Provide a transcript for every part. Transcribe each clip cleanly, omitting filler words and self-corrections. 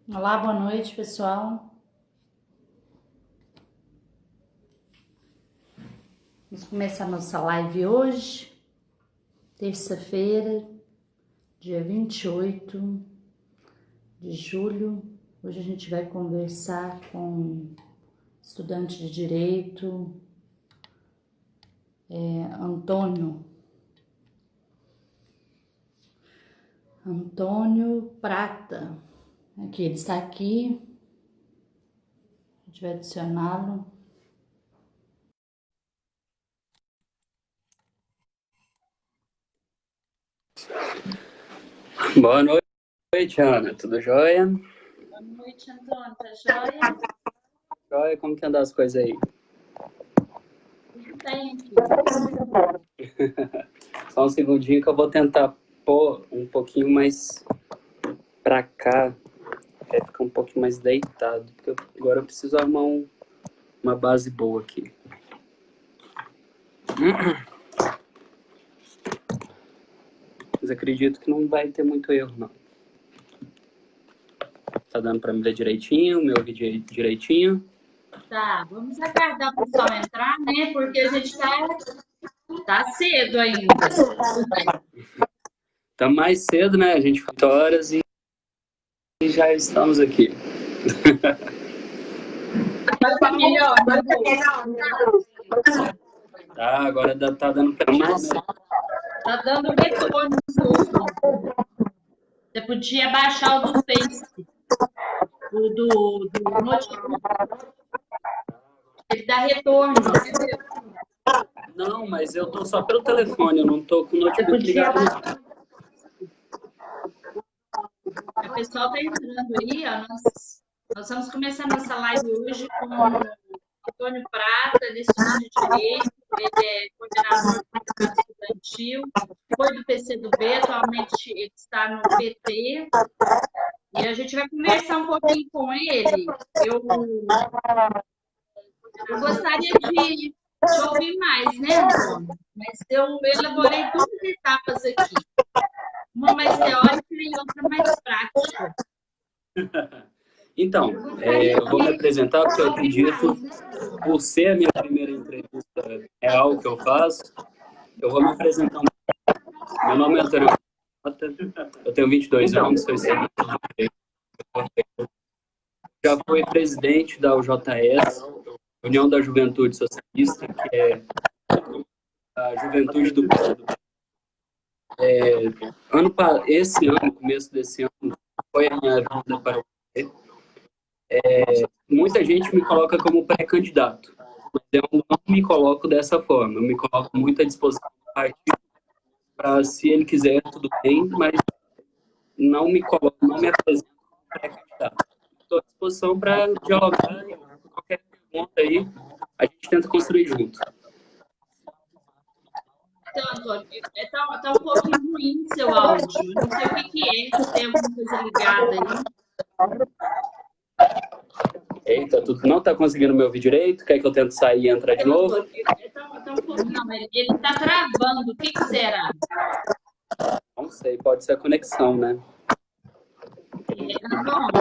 Olá, boa noite, pessoal. Vamos começar nossa live hoje, terça-feira, dia 28 de julho. Hoje a gente vai conversar com estudante de Direito, Antônio. Antônio Prata. Aqui, ele está aqui. A gente vai adicioná-lo. Boa noite, Ana. Tudo jóia? Boa noite, Antônio. Tá jóia? Jóia, como que andam as coisas aí? Tudo bem aqui. Só um segundinho que eu vou tentar pôr um pouquinho mais pra cá. Quer ficar um pouquinho mais deitado. Porque agora eu preciso arrumar uma base boa aqui. Mas acredito que não vai ter muito erro, não. Tá dando pra me ver direitinho, me ouvir direitinho? Tá, vamos aguardar o pessoal entrar, né? Porque a gente tá cedo ainda. Tá mais cedo, né? A gente 8 horas e já estamos aqui. Agora tá melhor, né? Tá, agora tá dando pra mais. Tá dando retorno no seu. Você podia baixar o do Face, o do notebook. Ele dá retorno. Não, mas eu tô só pelo telefone, eu não tô com o Você notebook podia. ligado. O pessoal tá entrando aí, ó. Nós vamos começar nossa live hoje com o Antônio Prata, ele é estudante de Direito, ele é coordenador do Sindicato Estudantil, foi do PCdoB, atualmente ele está no PT, e a gente vai conversar um pouquinho com ele. Eu gostaria de ouvir mais, né, Antônio? Mas eu elaborei duas etapas aqui, uma mais teórica e outra mais prática. Então, eu vou me apresentar porque eu acredito, por ser a minha primeira entrevista real que eu faço, eu vou me apresentar. Meu nome é Antônio Prata, eu tenho 22 anos, sou estudante de Direito. Já fui presidente da UJS, União da Juventude Socialista, que é a juventude do PCdoB. Esse ano, começo desse ano, foi a minha vinda para o PT. Muita gente me coloca como pré-candidato, mas eu não me coloco dessa forma. Eu me coloco muito à disposição do partido para, se ele quiser, tudo bem, mas não me coloco, não me apresento como pré-candidato. Estou à disposição para dialogar e qualquer pergunta aí, a gente tenta construir junto. Então, Antônio, tá um pouquinho ruim seu áudio. Não sei o que é, se tem alguma coisa ligada aí. Eita, tu não está conseguindo me ouvir direito? Quer que eu tente sair e entrar de novo? Tá um pouquinho, não, ele tá travando. O que será? Não sei, pode ser a conexão, né? Antônio,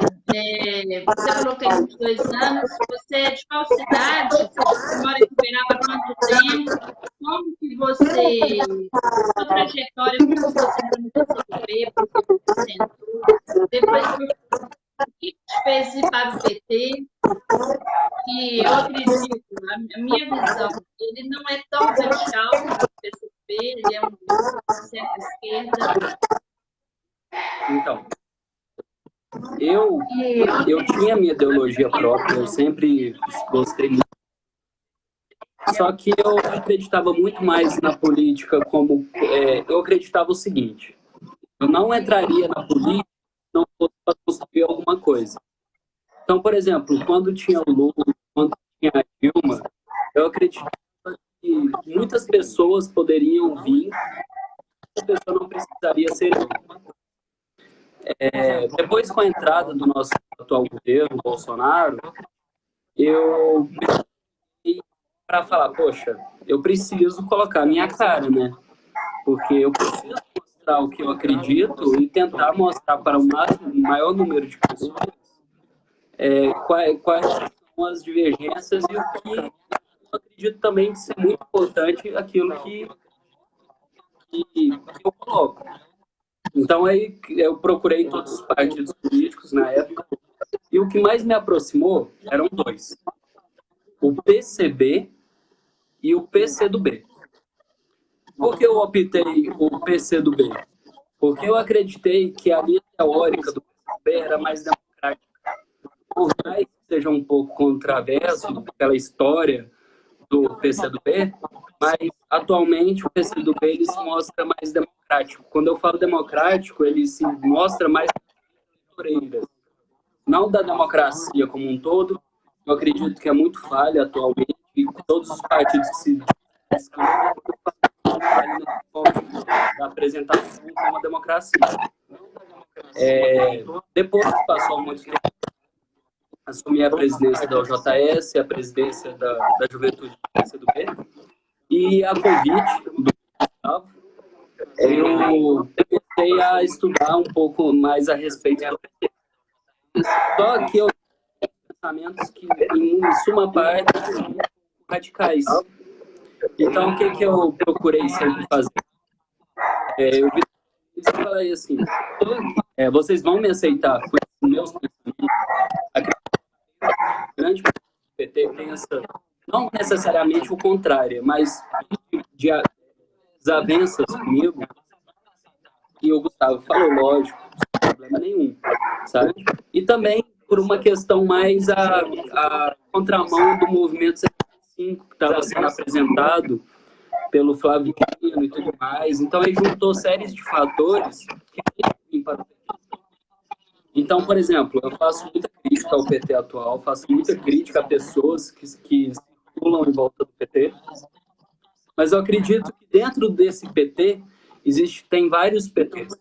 você falou que tem 22 anos. Você é de qual cidade? Você mora em Uberaba há quanto tempo? Como que você... Sua trajetória, como você entrou no PCdoB, por que você entrou? Depois, o que te fez ir para o PT? E eu acredito, a minha visão, ele não é tão radical como o PCdoB, ele é um centro-esquerda. Então, eu tinha minha ideologia própria, eu sempre gostei muito. Só que eu acreditava muito mais na política como... eu acreditava o seguinte, eu não entraria na política se não fosse para construir alguma coisa. Então, por exemplo, quando tinha o Lula, quando tinha a Dilma, eu acreditava que muitas pessoas poderiam vir, essa pessoa não precisaria ser eu. Depois, com a entrada do nosso atual governo, Bolsonaro, eu para falar, poxa, eu preciso colocar a minha cara, né? Porque eu preciso mostrar o que eu acredito e tentar mostrar para o maior número de pessoas quais são as divergências e o que eu acredito também ser muito importante aquilo que eu coloco. Então, aí eu procurei todos os partidos políticos na época, e o que mais me aproximou eram dois: o PCB e o PCdoB. Por que eu optei o PCdoB? Porque eu acreditei que a linha teórica do PCdoB era mais democrática. Por mais que seja um pouco controverso aquela história do PCdoB, mas atualmente o PCdoB ele se mostra mais democrático. Quando eu falo democrático, ele se mostra mais eleitoreiras, não da democracia como um todo. Eu acredito que é muito falha atualmente, e todos os partidos que se da apresentação como a democracia. Depois que passou muito tempo, assumi a presidência da OJS, a presidência da Juventude do PCdoB, e a convite do Gustavo, eu comecei a estudar um pouco mais a respeito do PT. Só que eu tenho pensamentos que, em suma parte, são radicais. Então, o que eu procurei sempre fazer? Eu vi e falei assim, vocês vão me aceitar com os meus pensamentos? A grande parte do PT pensa, não necessariamente o contrário, mas de desavenças comigo, e o Gustavo falou, lógico, sem problema nenhum, sabe? E também por uma questão mais a contramão do movimento 75, que estava sendo apresentado pelo Flávio Dino e tudo mais. Então, ele juntou séries de fatores que vêm para o PT. Então, por exemplo, eu faço muita crítica ao PT atual, faço muita crítica a pessoas que circulam em volta do PT, mas eu acredito que dentro desse PT tem vários PTs.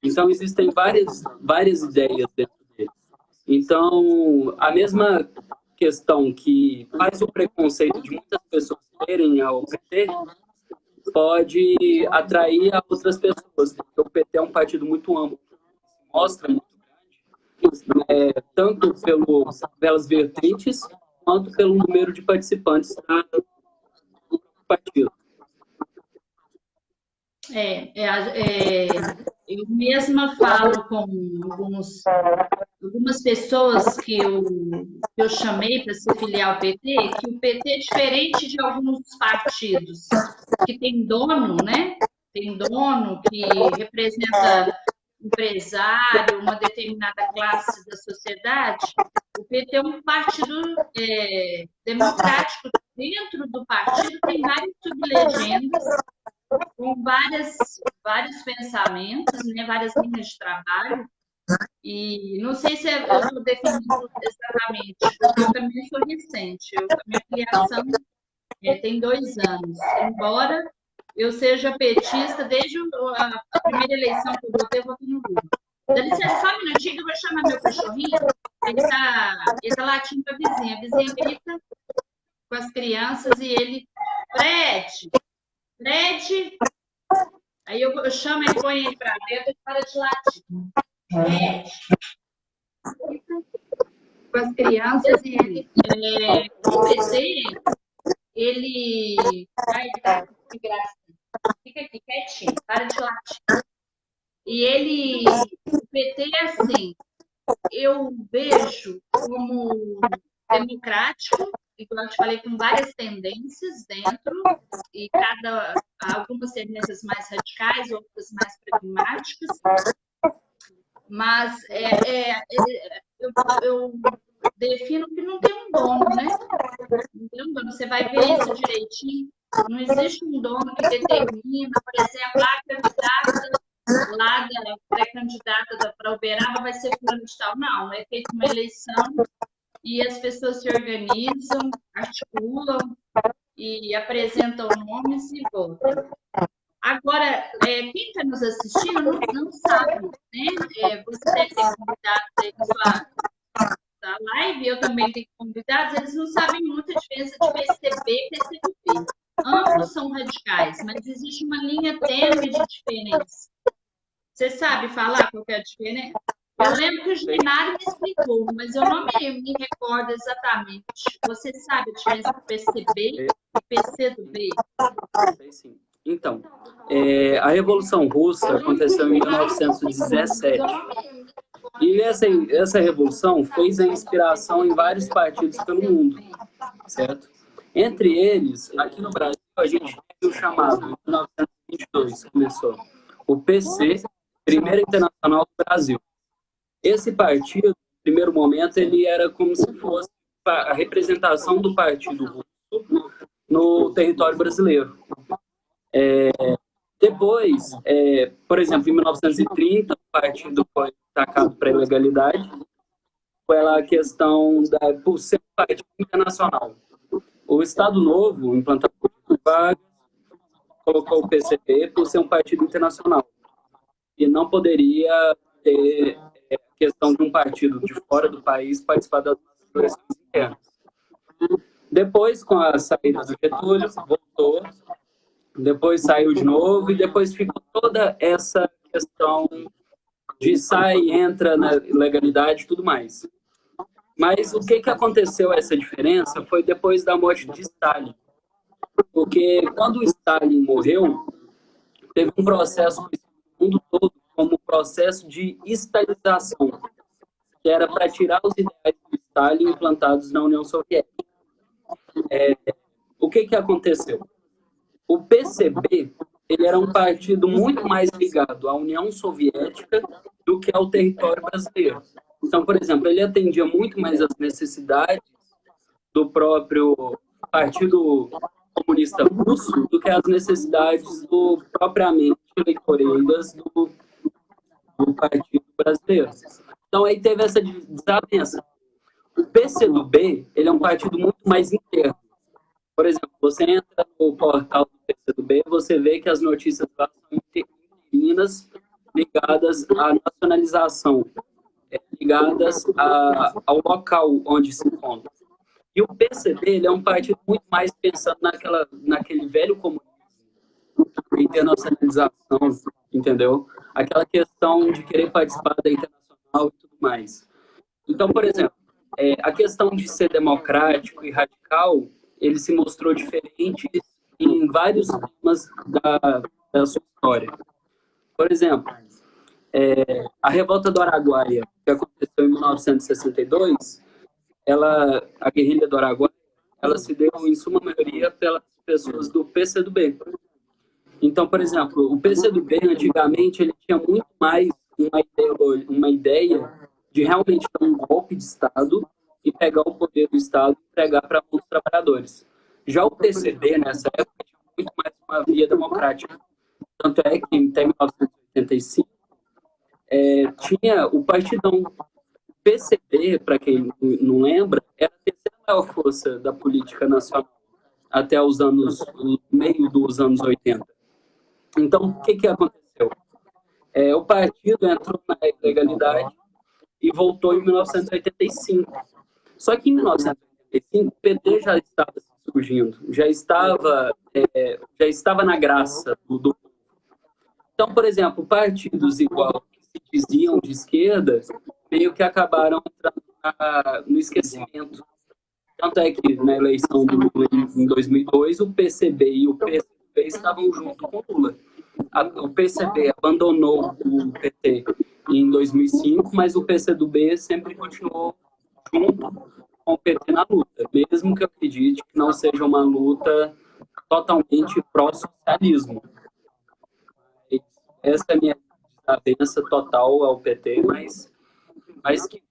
Então, existem várias ideias dentro dele. Então, a mesma questão que faz o preconceito de muitas pessoas terem ao PT pode atrair a outras pessoas, porque o PT é um partido muito amplo, mostra muito grande, tanto pelas vertentes, quanto pelo número de participantes do partido. Eu mesma falo com algumas pessoas que eu chamei para se filiar ao PT, que o PT é diferente de alguns partidos que tem dono, né? Tem dono que representa empresário, uma determinada classe da sociedade. O PT é um partido democrático. Dentro do partido tem várias sublegendas com vários pensamentos, né? Várias linhas de trabalho. E não sei se eu estou definindo exatamente, porque eu também sou recente. A minha filiação tem 2 anos. Embora eu seja petista desde a primeira eleição que eu votei no Lula. Dá licença, só um minutinho que eu vou chamar meu cachorrinho. Ele tá latindo para a vizinha. A vizinha grita com as crianças e ele... Fred! Aí eu chamo ele, põe ele para dentro e para de latir. Com as crianças e ele... O PT, ele... Ai, que graça. Fica aqui quietinho, para de latir. E o PT é assim, eu vejo como democrático, igual eu te falei, com várias tendências dentro, e algumas tendências mais radicais, outras mais pragmáticas, mas eu defino que não tem um dono, né? Não tem um dono. Você vai ver isso direitinho. Não existe um dono que determina, por exemplo, a candidata lá da pré-candidata para Uberaba vai ser fulano de tal. Não, é feita uma eleição e as pessoas se organizam, articulam e apresentam nomes e votam. Agora, quem está nos assistindo não sabe, né? Você deve ter convidados aí na live, eu também tenho convidados, eles não sabem muito a diferença de PCB e PCdoB. Ambos são radicais, mas existe uma linha tênue de diferença. Você sabe falar qual é a diferença? Eu lembro que o Genário me explicou, mas eu não me recordo exatamente. Você sabe a diferença do PCB e PCdoB? Sei sim. Então, a Revolução Russa aconteceu em 1917. E essa revolução fez a inspiração em vários partidos pelo mundo, certo? Entre eles, aqui no Brasil, a gente tem o chamado, em 1922 começou, o PC, Primeira Internacional do Brasil. Esse partido, no primeiro momento, ele era como se fosse a representação do Partido Russo no território brasileiro. Depois, por exemplo, em 1930, o partido foi atacado para a ilegalidade, pela questão por ser um partido internacional. O Estado Novo, implantado por Vargas, colocou o PCB por ser um partido internacional. E não poderia ter a questão de um partido de fora do país participar das eleições internas. Depois, com a saída do Getúlio, voltou, depois saiu de novo, e depois ficou toda essa questão de sai, entra na legalidade e tudo mais. Mas o que aconteceu, essa diferença, foi depois da morte de Stalin. Porque quando o Stalin morreu, teve um processo no mundo todo como processo de stalinização, que era para tirar os ideais do Stalin implantados na União Soviética. O que aconteceu? O PCB, ele era um partido muito mais ligado à União Soviética do que ao território brasileiro. Então, por exemplo, ele atendia muito mais às necessidades do próprio Partido Comunista Russo do que às necessidades propriamente eleitoreiras do Partido Brasileiro. Então, aí teve essa desavença. O PCdoB, ele é um partido muito mais interno. Por exemplo, você entra no portal do PCdoB, você vê que as notícias lá são interinas, ligadas à nacionalização, ligadas ao local onde se encontra. E o PCB, ele é um partido muito mais pensando naquele velho comunismo, internacionalização, entendeu? Aquela questão de querer participar da internacional e tudo mais. Então, por exemplo, a questão de ser democrático e radical, ele se mostrou diferente em vários temas da sua história. Por exemplo, a Revolta do Araguaia, que aconteceu em 1962, a guerrilha do Araguaia, ela se deu, em suma maioria, pelas pessoas do PCdoB. Então, por exemplo, o PCdoB, antigamente, ele tinha muito mais uma ideia de realmente dar um golpe de Estado e pegar o poder do Estado e entregar para os trabalhadores. Já o PCB, nessa época, tinha muito mais uma via democrática. Tanto é que, em 1985, tinha o Partidão. O PCB, para quem não lembra, era a terceira maior força da política nacional até o meio dos anos 80. Então, o que aconteceu? O partido entrou na ilegalidade e voltou em 1985. Só que em 1985 o PT já estava surgindo, já estava na graça do. Então, por exemplo, partidos igual que se diziam de esquerda meio que acabaram entrando no esquecimento. Tanto é que na eleição do Lula em 2002 o PCB e o PCB estavam junto com o Lula. O PCB abandonou o PT em 2005, mas o PCdoB sempre continuou junto com o PT na luta, mesmo que eu acredite que não seja uma luta totalmente pró-socialismo. Essa é a minha desavença total ao PT, mas que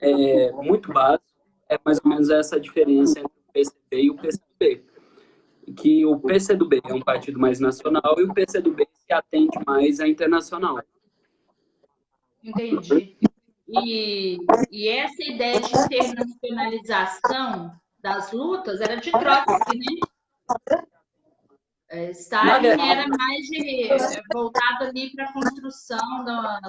é muito básico, é mais ou menos essa diferença entre o PCB e o PCdoB. Que o PCdoB é um partido mais nacional e o PCdoB se atende mais à internacional. Entendi. E essa ideia de internacionalização das lutas era de Trotsky, né? Stalin era mais voltado ali para a construção da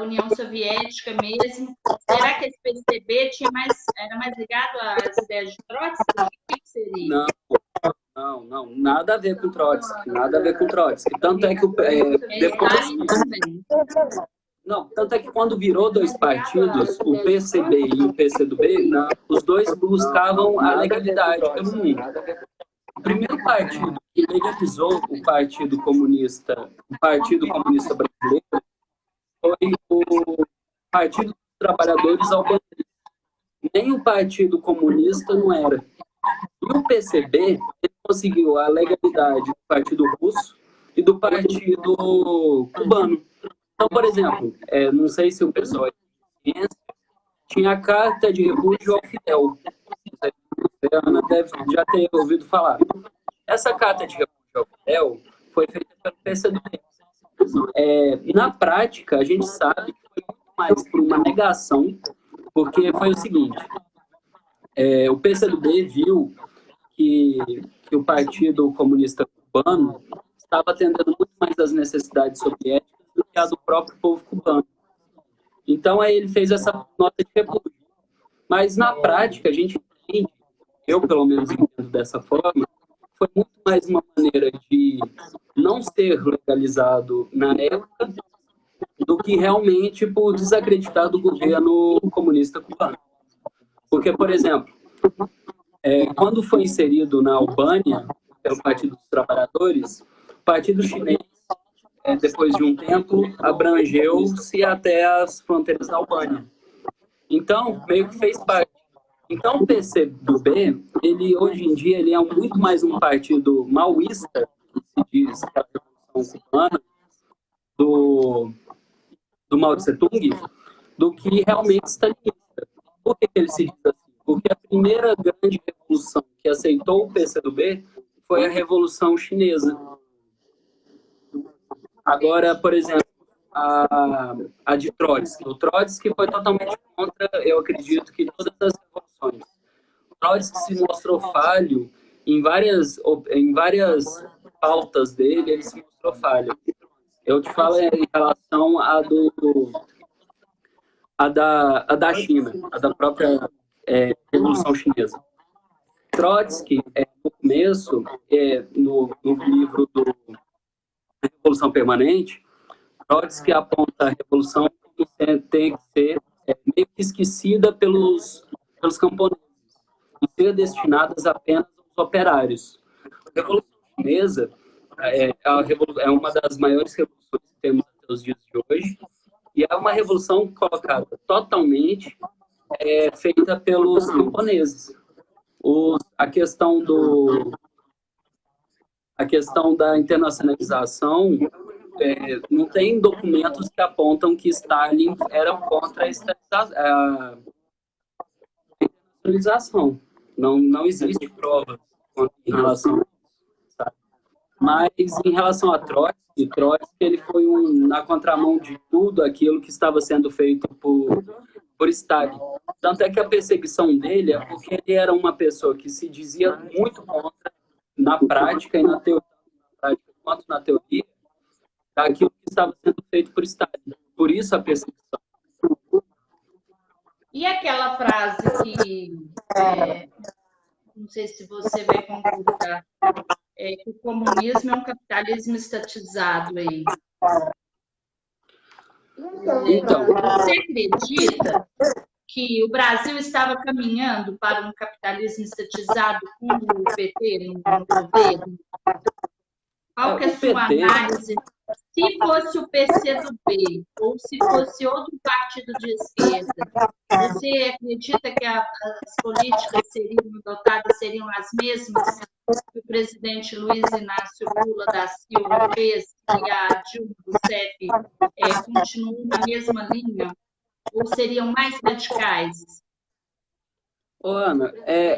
União Soviética mesmo. Será que esse PCB era mais ligado às ideias de Trotsky? O que seria? Não, nada a ver com Trotsky, nada a ver com Trotsky. Tanto é que depois... Não, tanto é que quando virou dois partidos, o PCB e o PCdoB, os dois buscavam a legalidade pelo mundo. O primeiro partido que legalizou o Partido Comunista Brasileiro, foi o Partido dos Trabalhadores Albaneses. Nem o Partido Comunista não era. E o PCB, ele conseguiu a legalidade do Partido Russo e do Partido Cubano. Então, por exemplo, não sei se o pessoal tinha a Carta de Refúgio ao Fidel. A Ana deve já ter ouvido falar. Essa Carta de Refúgio ao Fidel foi feita pelo PCdoB. Na prática, a gente sabe que foi muito mais por uma negação, porque foi o seguinte, o PCdoB viu que o Partido Comunista Cubano estava atendendo muito mais às necessidades soviéticas do que a do próprio povo cubano. Então, aí ele fez essa nota de repúdio. Mas, na prática, a gente entende, eu pelo menos entendo dessa forma, foi muito mais uma maneira de não ser legalizado na época do que realmente por desacreditar do governo comunista cubano. Porque, por exemplo, quando foi inserido na Albânia, pelo Partido dos Trabalhadores, o Partido Chinês, depois de um tempo, abrangeu-se até as fronteiras da Albânia. Então, meio que fez parte. Então, o PCdoB, ele, hoje em dia, ele é muito mais um partido maoísta, que se diz que é a Revolução Cubana, do Mao Tse-tung, do que realmente stalinista. Por que ele se diz assim? Porque a primeira grande revolução que aceitou o PCdoB foi a Revolução Chinesa. Agora, por exemplo, a de Trotsky. O Trotsky foi totalmente contra, eu acredito, que todas as revoluções. O Trotsky se mostrou falho em várias pautas dele, ele se mostrou falho. Eu te falo em relação à da China, a da própria Revolução Chinesa. Trotsky, no começo, no livro do Revolução Permanente, Trotsky aponta a revolução como tem que ser meio que esquecida pelos camponeses e ser destinadas apenas aos operários. A Revolução Chinesa é uma das maiores revoluções que temos até os dias de hoje e é uma revolução colocada totalmente feita pelos camponeses. A questão da internacionalização, não tem documentos que apontam que Stalin era contra a internacionalização. Não existe prova em relação a isso, sabe? Mas em relação a Trotsky, ele foi na contramão de tudo aquilo que estava sendo feito por Stalin. Tanto é que a perseguição dele é porque ele era uma pessoa que se dizia muito contra, na prática e na teoria, quanto na teoria, daquilo que estava sendo feito por Stalin. Por isso a perseguição. E aquela frase que, não sei se você vai concordar, que o comunismo é um capitalismo estatizado aí. Então, você acredita que o Brasil estava caminhando para um capitalismo estatizado com o PT no governo? Qual que é a sua análise? Se fosse o PCdoB ou se fosse outro partido de esquerda, você acredita que as políticas seriam adotadas seriam as mesmas que o presidente Luiz Inácio Lula da Silva fez e a Dilma Rousseff continuou na mesma linha? Ou seriam mais radicais? Ana,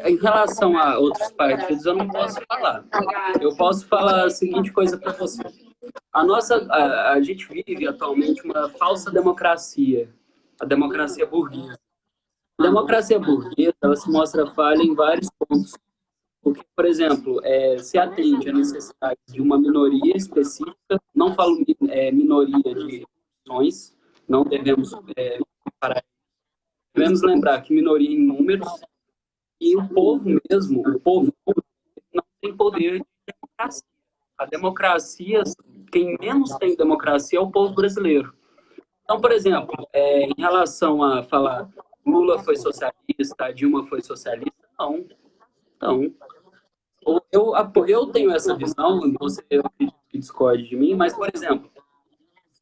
em relação a outros partidos, eu não posso falar. Eu posso falar a seguinte coisa para você. A gente vive atualmente uma falsa democracia, a democracia burguesa. A democracia burguesa, ela se mostra falha em vários pontos. Porque, por exemplo, se atende à necessidade de uma minoria específica, não falo minoria de opções, não devemos parar. Devemos lembrar que minoria em números e o povo mesmo, não tem poder de democracia. A democracia, quem menos tem democracia é o povo brasileiro. Então, por exemplo, em relação a falar Lula foi socialista, Dilma foi socialista, não. Não. Eu tenho essa visão, você eu acredito que discorde de mim, mas, por exemplo,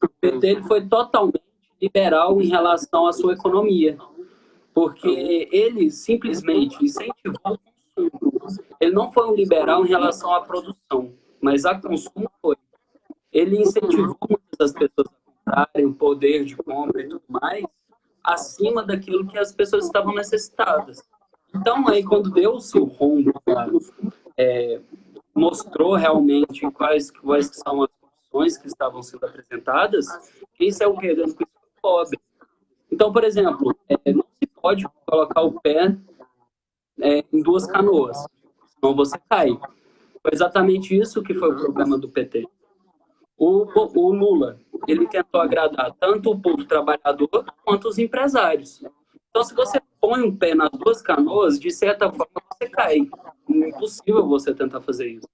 o PT ele foi totalmente liberal em relação à sua economia, porque ele simplesmente incentivou o consumo. Ele não foi um liberal em relação à produção, mas a consumo foi. Ele incentivou muitas das pessoas a comprarem o poder de compra e tudo mais, acima daquilo que as pessoas estavam necessitadas. Então, aí, quando deu-se o rombo, mostrou realmente quais são as opções que estavam sendo apresentadas, quem saiu perdendo com isso foi pobre. Então, por exemplo, não se pode colocar o pé em duas canoas, senão você cai. Foi exatamente isso que foi o problema do PT. O Lula, ele tentou agradar tanto o povo trabalhador quanto os empresários. Então, se você põe um pé nas duas canoas, de certa forma você cai. É impossível você tentar fazer isso.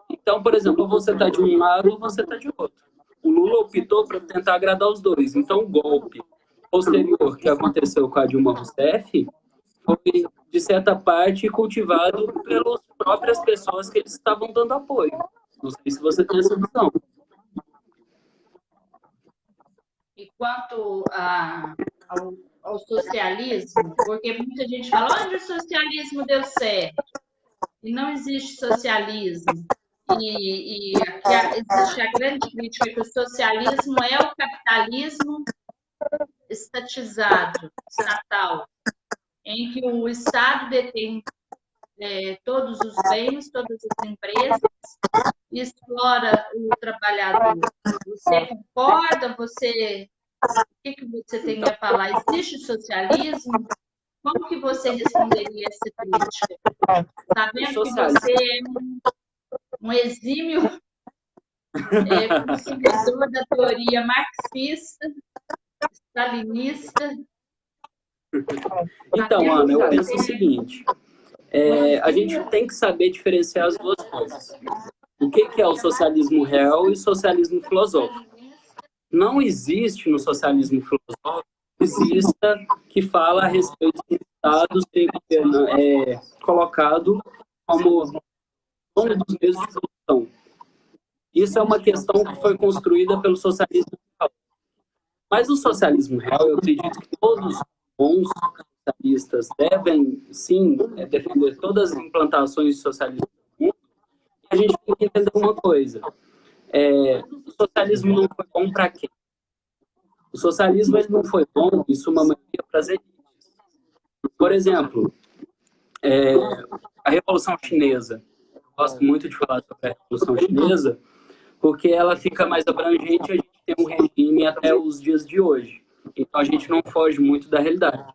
Então, por exemplo, ou você está de um lado ou você está de outro. O Lula optou para tentar agradar os dois. Então, o golpe posterior que aconteceu com a Dilma Rousseff foi, de certa parte, cultivado pelas próprias pessoas que eles estavam dando apoio. Não sei se você tem essa visão. E quanto ao socialismo, porque muita gente fala, onde o socialismo deu certo? E não existe socialismo. E aqui existe a grande crítica que o socialismo é o capitalismo estatizado, estatal, em que o Estado detém todos os bens, todas as empresas, explora o trabalhador. Você concorda? O que você tem a falar? Existe socialismo? Como que você responderia essa crítica? Sabendo que você é um exímio consumidor da teoria marxista, stalinista. Então, Ana, eu penso o seguinte, a gente tem que saber diferenciar as duas coisas. O que é o socialismo real e o socialismo filosófico? Não existe no socialismo filosófico exista que fala a respeito de Estado ser colocado como dono dos meios de produção. Isso é uma questão que foi construída pelo socialismo real. Mas o socialismo real, eu acredito que todos os bons socialistas devem, sim, defender todas as implantações de socialismo no mundo. E a gente tem que entender uma coisa. O socialismo não foi bom para quem? O socialismo ele não foi bom, em suma maioria, para as elites. Por exemplo, a Revolução Chinesa. Eu gosto muito de falar sobre a Revolução Chinesa, porque ela fica mais abrangente, a gente tem um regime até os dias de hoje. Então, a gente não foge muito da realidade.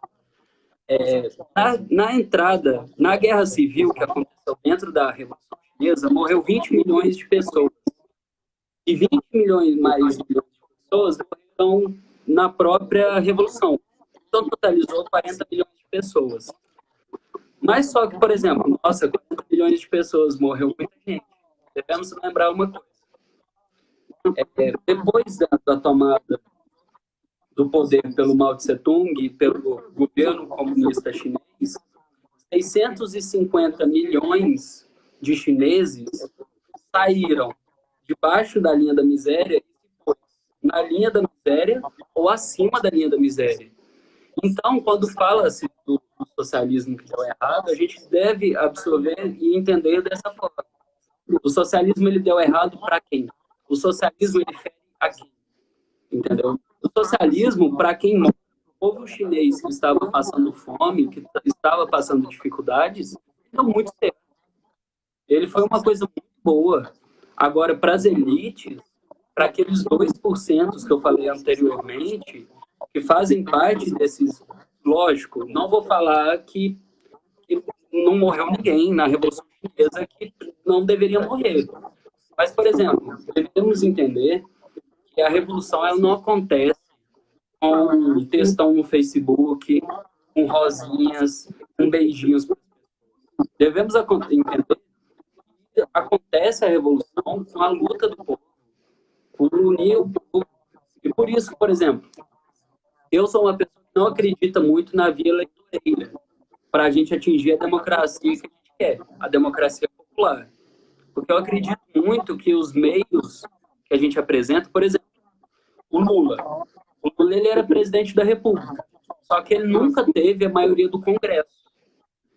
Na entrada, na Guerra Civil que aconteceu dentro da Revolução Chinesa, morreu 20 milhões de pessoas. E 20 milhões mais de pessoas morreram na própria Revolução. Então, totalizou 40 milhões de pessoas. Mas só que, por exemplo, 40 milhões de pessoas, morreu muita gente. Devemos lembrar uma coisa. Depois da tomada do poder pelo Mao Tse-tung e pelo governo comunista chinês, 650 milhões de chineses saíram debaixo da linha da miséria, na linha da miséria ou acima da linha da miséria. Então, quando fala-se do socialismo que deu errado, a gente deve absorver e entender dessa forma. O socialismo ele deu errado para quem? O socialismo ele fere a quem? Entendeu? O socialismo, para quem morre, o povo chinês que estava passando fome, que estava passando dificuldades, deu muito certo. Ele foi uma coisa muito boa. Agora, para as elites, para aqueles 2% que eu falei anteriormente, que fazem parte desses... Lógico, não vou falar que não morreu ninguém na Revolução Chinesa que não deveria morrer. Mas, por exemplo, devemos entender que a revolução ela não acontece com um textão no Facebook, com rosinhas, com beijinhos. Devemos entender que acontece a revolução com a luta do povo, por unir o povo, E por isso, por exemplo, eu sou uma pessoa que não acredita muito na via eleitoreira para a gente atingir a democracia que a gente quer, a democracia popular. Porque eu acredito muito que os meios que a gente apresenta, por exemplo, o Lula. O Lula ele era presidente da República, só que ele nunca teve a maioria do Congresso.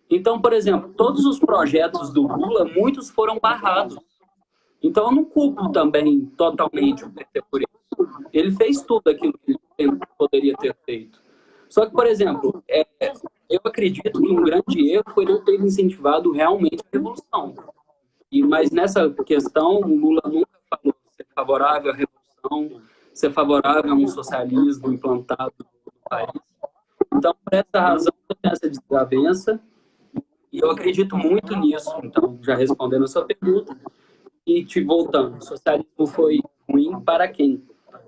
Então, por exemplo, todos os projetos do Lula, muitos foram barrados. Então, eu não culpo também totalmente o PT por isso. Ele fez tudo aquilo que ele poderia ter feito. Só que, por exemplo, eu acredito que um grande erro foi não ter incentivado realmente a revolução. Mas nessa questão, o Lula nunca falou ser favorável à revolução, ser favorável a um socialismo implantado no país. Então, por essa razão, eu tenho essa desavença e eu acredito muito nisso. Então, já respondendo a sua pergunta, e te voltando, o socialismo foi ruim para quem?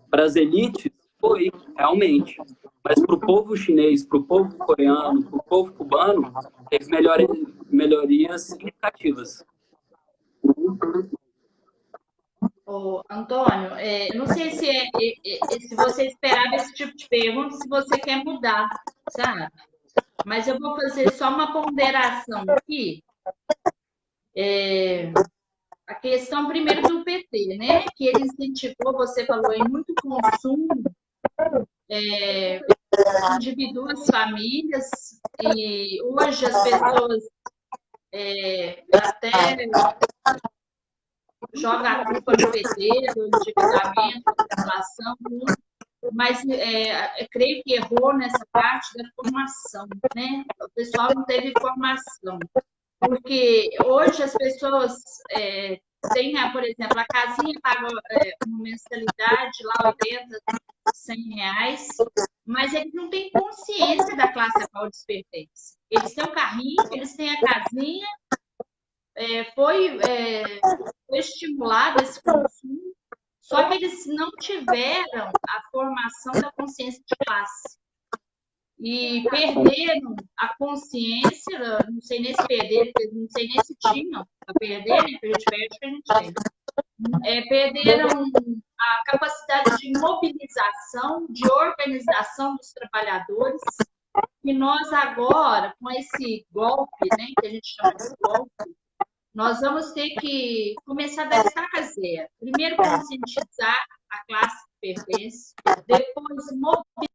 Para as elites, foi, realmente. Mas para o povo chinês, para o povo coreano, para o povo cubano, teve melhorias significativas. Ô, Antônio, eu não sei se você esperava esse tipo de pergunta, se você quer mudar, sabe? Mas eu vou fazer só uma ponderação aqui. A questão primeiro do PT, né? Que ele incentivou, você falou em muito consumo, endividou as famílias e hoje as pessoas até jogam a culpa no PT, do endividamento, da inflação, mas eu creio que errou nessa parte da formação, né? O pessoal não teve formação. Porque hoje as pessoas têm, por exemplo, a casinha paga uma mensalidade lá, 80, 100 reais, mas eles não têm consciência da classe a qual eles pertencem. Eles têm o carrinho, eles têm a casinha, foi estimulado esse consumo, só que eles não tiveram a formação da consciência de classe. E perderam a consciência, não sei nem se perderam, não sei nem se tinham para perder, né? Porque a gente perde o que a gente tem. Perderam a capacidade de mobilização, de organização dos trabalhadores, e nós agora, com esse golpe, né, que a gente chama de golpe, nós vamos ter que começar a dar estaca zero. Primeiro, conscientizar a classe que pertence, depois mobilizar,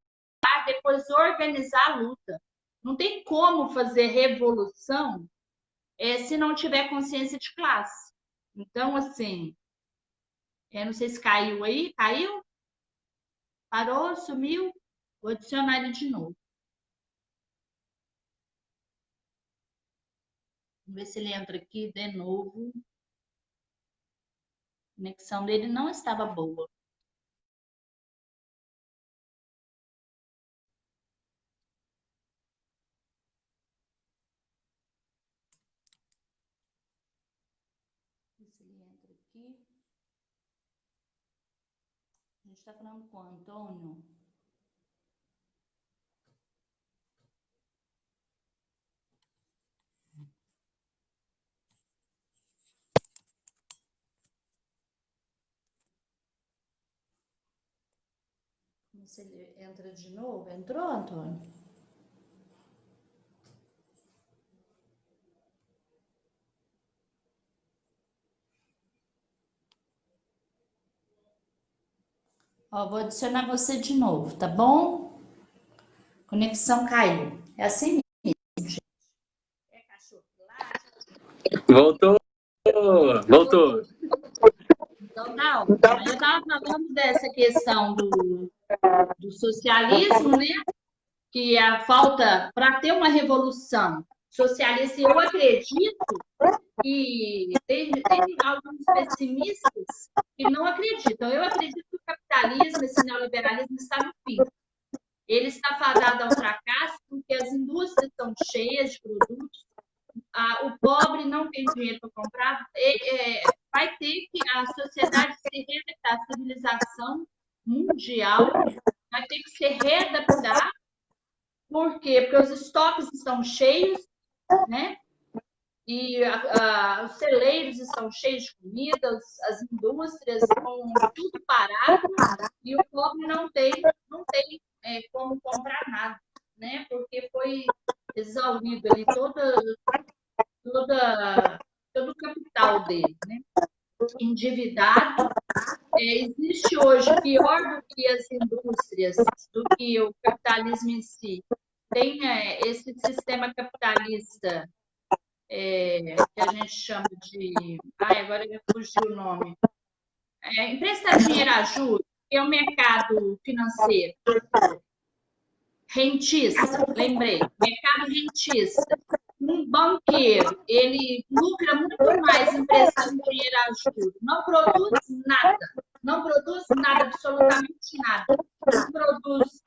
depois organizar a luta. Não tem como fazer revolução se não tiver consciência de classe. Então, assim, não sei se caiu aí. Caiu? Parou? Sumiu? Vou adicionar ele de novo. Vamos ver se ele entra aqui de novo. A conexão dele não estava boa. Se ele entra aqui. A gente está falando com o Antônio. Se ele entra de novo. Entrou, Antônio? Ó, vou adicionar você de novo, tá bom? Conexão caiu. É assim mesmo, gente. Cachorro lá. Voltou. Então, não. Eu estava falando dessa questão do socialismo, né? Que a falta para ter uma revolução socialista, eu acredito que tem alguns pessimistas que não acreditam. Eu acredito que o capitalismo, esse neoliberalismo está no fim. Ele está fadado ao fracasso porque as indústrias estão cheias de produtos, o pobre não tem dinheiro para comprar, vai ter que a sociedade se readaptar, a civilização mundial vai ter que se readaptar. Por quê? Porque os estoques estão cheios, né? e os celeiros estão cheios de comida, as indústrias com tudo parado, e o pobre não tem como comprar nada, né? Porque foi exaurido ali todo o capital dele, né? Endividado. Existe hoje, pior do que as indústrias, do que o capitalismo em si, tem esse sistema capitalista que a gente chama de... agora me fugiu o nome. Emprestar dinheiro a juros, que é o mercado financeiro. Rentista, lembrei. Mercado rentista. Um banqueiro, ele lucra muito mais emprestando dinheiro a juros. Não produz nada, absolutamente nada. Não produz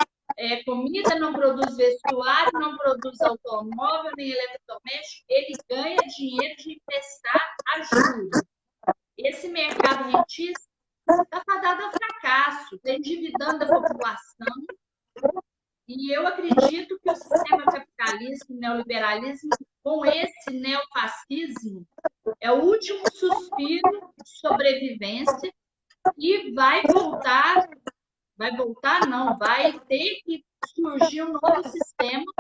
comida, não produz vestuário, não produz automóvel, nem eletrodoméstico. Ele ganha dinheiro de emprestar a juros. Esse mercado rentista está fadado a fracasso, está endividando a população. E eu acredito que o sistema capitalista, o neoliberalismo, com esse neofascismo, é o último suspiro de sobrevivência e vai ter que surgir um novo sistema,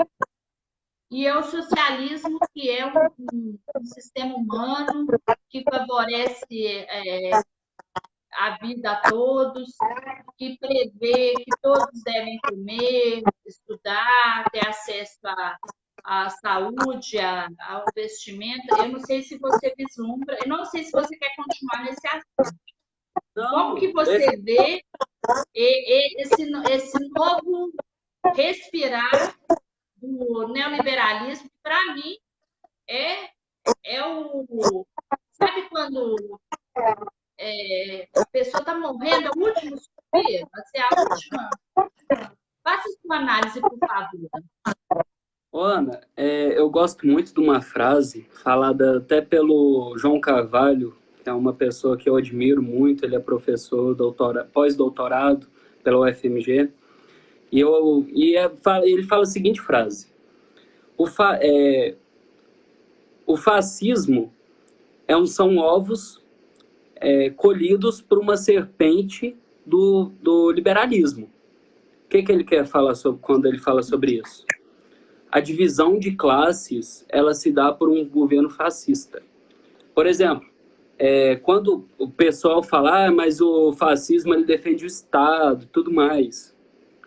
e é o socialismo, que é um sistema humano que favorece a vida a todos, que prevê que todos devem comer, estudar, ter acesso à saúde, ao vestimento. Eu não sei se você vislumbra, eu não sei se você quer continuar nesse assunto. Como que você vê esse novo respirar do neoliberalismo? Para mim, sabe quando a pessoa está morrendo, é o último suspiro, vai ser a última. Faça sua análise, por favor. Ana, eu gosto muito de uma frase falada até pelo João Carvalho, que é uma pessoa que eu admiro muito. Ele é professor, pós-doutorado pela UFMG, e ele fala a seguinte frase: o fascismo são ovos colhidos por uma serpente do liberalismo. O que ele quer falar quando ele fala sobre isso? A divisão de classes, ela se dá por um governo fascista. Por exemplo, quando o pessoal fala, mas o fascismo ele defende o Estado, tudo mais.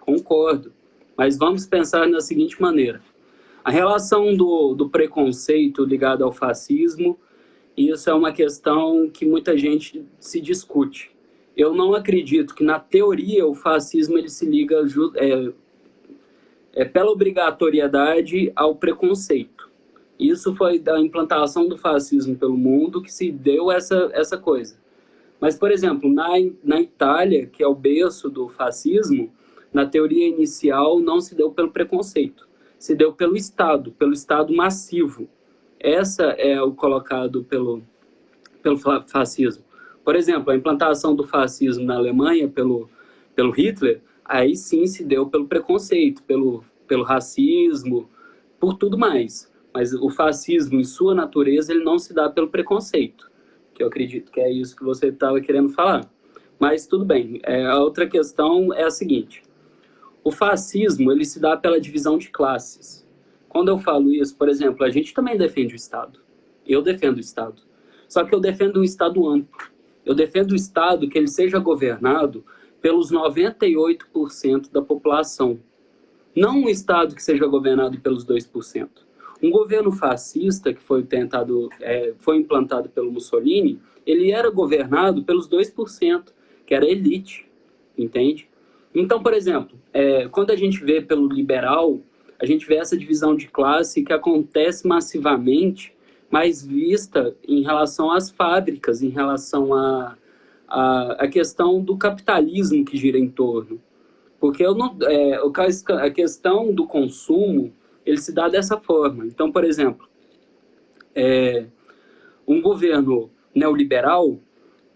Concordo. Mas vamos pensar da seguinte maneira: a relação do preconceito ligado ao fascismo, isso é uma questão que muita gente se discute. Eu não acredito que, na teoria, o fascismo ele se liga pela obrigatoriedade ao preconceito. Isso foi da implantação do fascismo pelo mundo que se deu essa coisa. Mas, por exemplo, na Itália, que é o berço do fascismo, na teoria inicial não se deu pelo preconceito, se deu pelo Estado massivo. Essa é o colocado pelo fascismo. Por exemplo, a implantação do fascismo na Alemanha pelo Hitler, aí sim se deu pelo preconceito, pelo racismo, por tudo mais. Mas o fascismo, em sua natureza, ele não se dá pelo preconceito, que eu acredito que é isso que você estava querendo falar. Mas tudo bem. A outra questão é a seguinte: o fascismo ele se dá pela divisão de classes. Quando eu falo isso, por exemplo, a gente também defende o Estado. Eu defendo o Estado. Só que eu defendo um Estado amplo. Eu defendo o Estado que ele seja governado pelos 98% da população. Não um Estado que seja governado pelos 2%. Um governo fascista que foi implantado pelo Mussolini, ele era governado pelos 2%, que era a elite, entende? Então, por exemplo, quando a gente vê pelo liberal, a gente vê essa divisão de classe que acontece massivamente, mas vista em relação às fábricas, em relação à questão do capitalismo que gira em torno. Porque a questão do consumo, ele se dá dessa forma. Então, por exemplo, um governo neoliberal,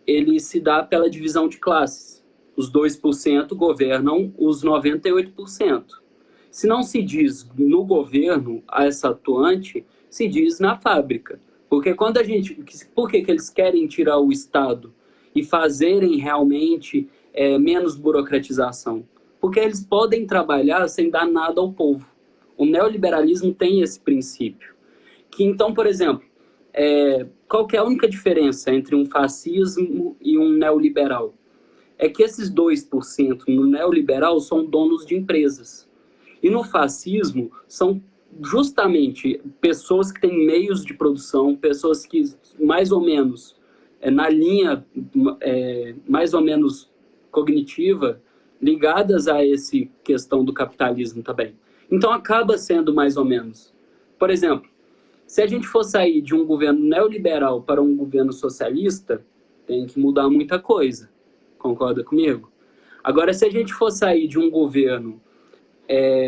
ele se dá pela divisão de classes. Os 2% governam os 98%. Se não se diz no governo, essa atuante, se diz na fábrica. Porque quando a gente... Por que que eles querem tirar o Estado e fazerem realmente menos burocratização? Porque eles podem trabalhar sem dar nada ao povo. O neoliberalismo tem esse princípio. Que então, por exemplo, qual que é a única diferença entre um fascismo e um neoliberal? É que esses 2% no neoliberal são donos de empresas. E no fascismo são justamente pessoas que têm meios de produção, pessoas que mais ou menos, na linha mais ou menos cognitiva, ligadas a essa questão do capitalismo também. Então acaba sendo mais ou menos. Por exemplo, se a gente for sair de um governo neoliberal para um governo socialista, tem que mudar muita coisa. Concorda comigo? Agora, se a gente for sair de um governo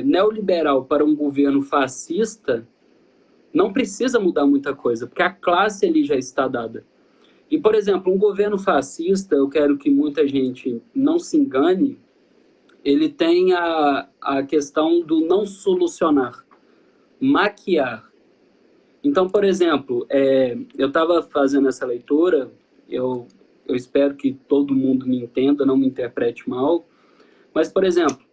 neoliberal para um governo fascista, não precisa mudar muita coisa, porque a classe ali já está dada. E, por exemplo, um governo fascista, eu quero que muita gente não se engane, ele tem a questão do não solucionar, maquiar. Então, por exemplo, eu estava fazendo essa leitura, eu espero que todo mundo me entenda, não me interprete mal, mas, por exemplo,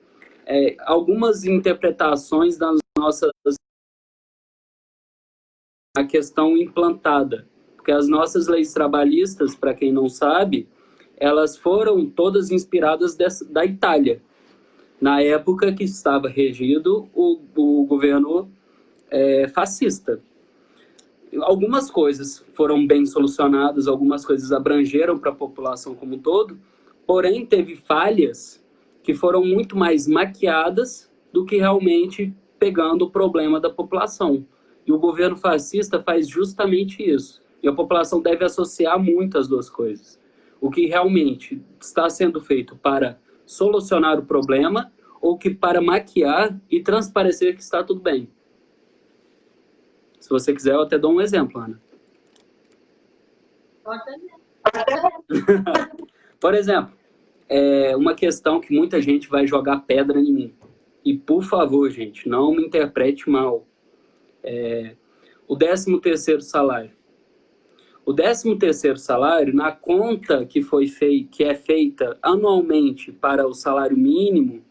algumas interpretações das nossas... a questão implantada, porque as nossas leis trabalhistas, para quem não sabe, elas foram todas inspiradas da Itália, na época que estava regido o governo fascista. Algumas coisas foram bem solucionadas, algumas coisas abrangeram para a população como um todo, porém teve falhas que foram muito mais maquiadas do que realmente pegando o problema da população. E o governo fascista faz justamente isso. E a população deve associar muito as duas coisas. O que realmente está sendo feito para solucionar o problema ou que para maquiar e transparecer que está tudo bem. Se você quiser, eu até dou um exemplo, Ana. Pode fazer. Por exemplo, uma questão que muita gente vai jogar pedra em mim. E, por favor, gente, não me interprete mal. O 13º salário. O 13º salário, na conta que é feita anualmente para o salário mínimo,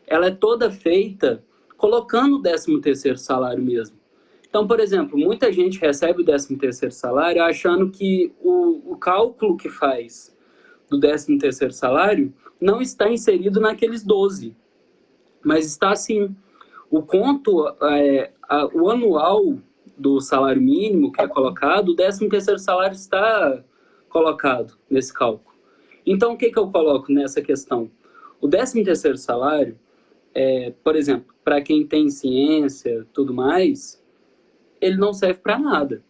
ela é toda feita colocando o 13º salário mesmo. Então, por exemplo, muita gente recebe o 13º salário achando que o cálculo que faz do 13º salário não está inserido naqueles 12, mas está sim. O o anual do salário mínimo que é colocado, o 13º salário está colocado nesse cálculo. Então, o que eu coloco nessa questão? O 13º salário, por exemplo, para quem tem ciência tudo mais, ele não serve para nada.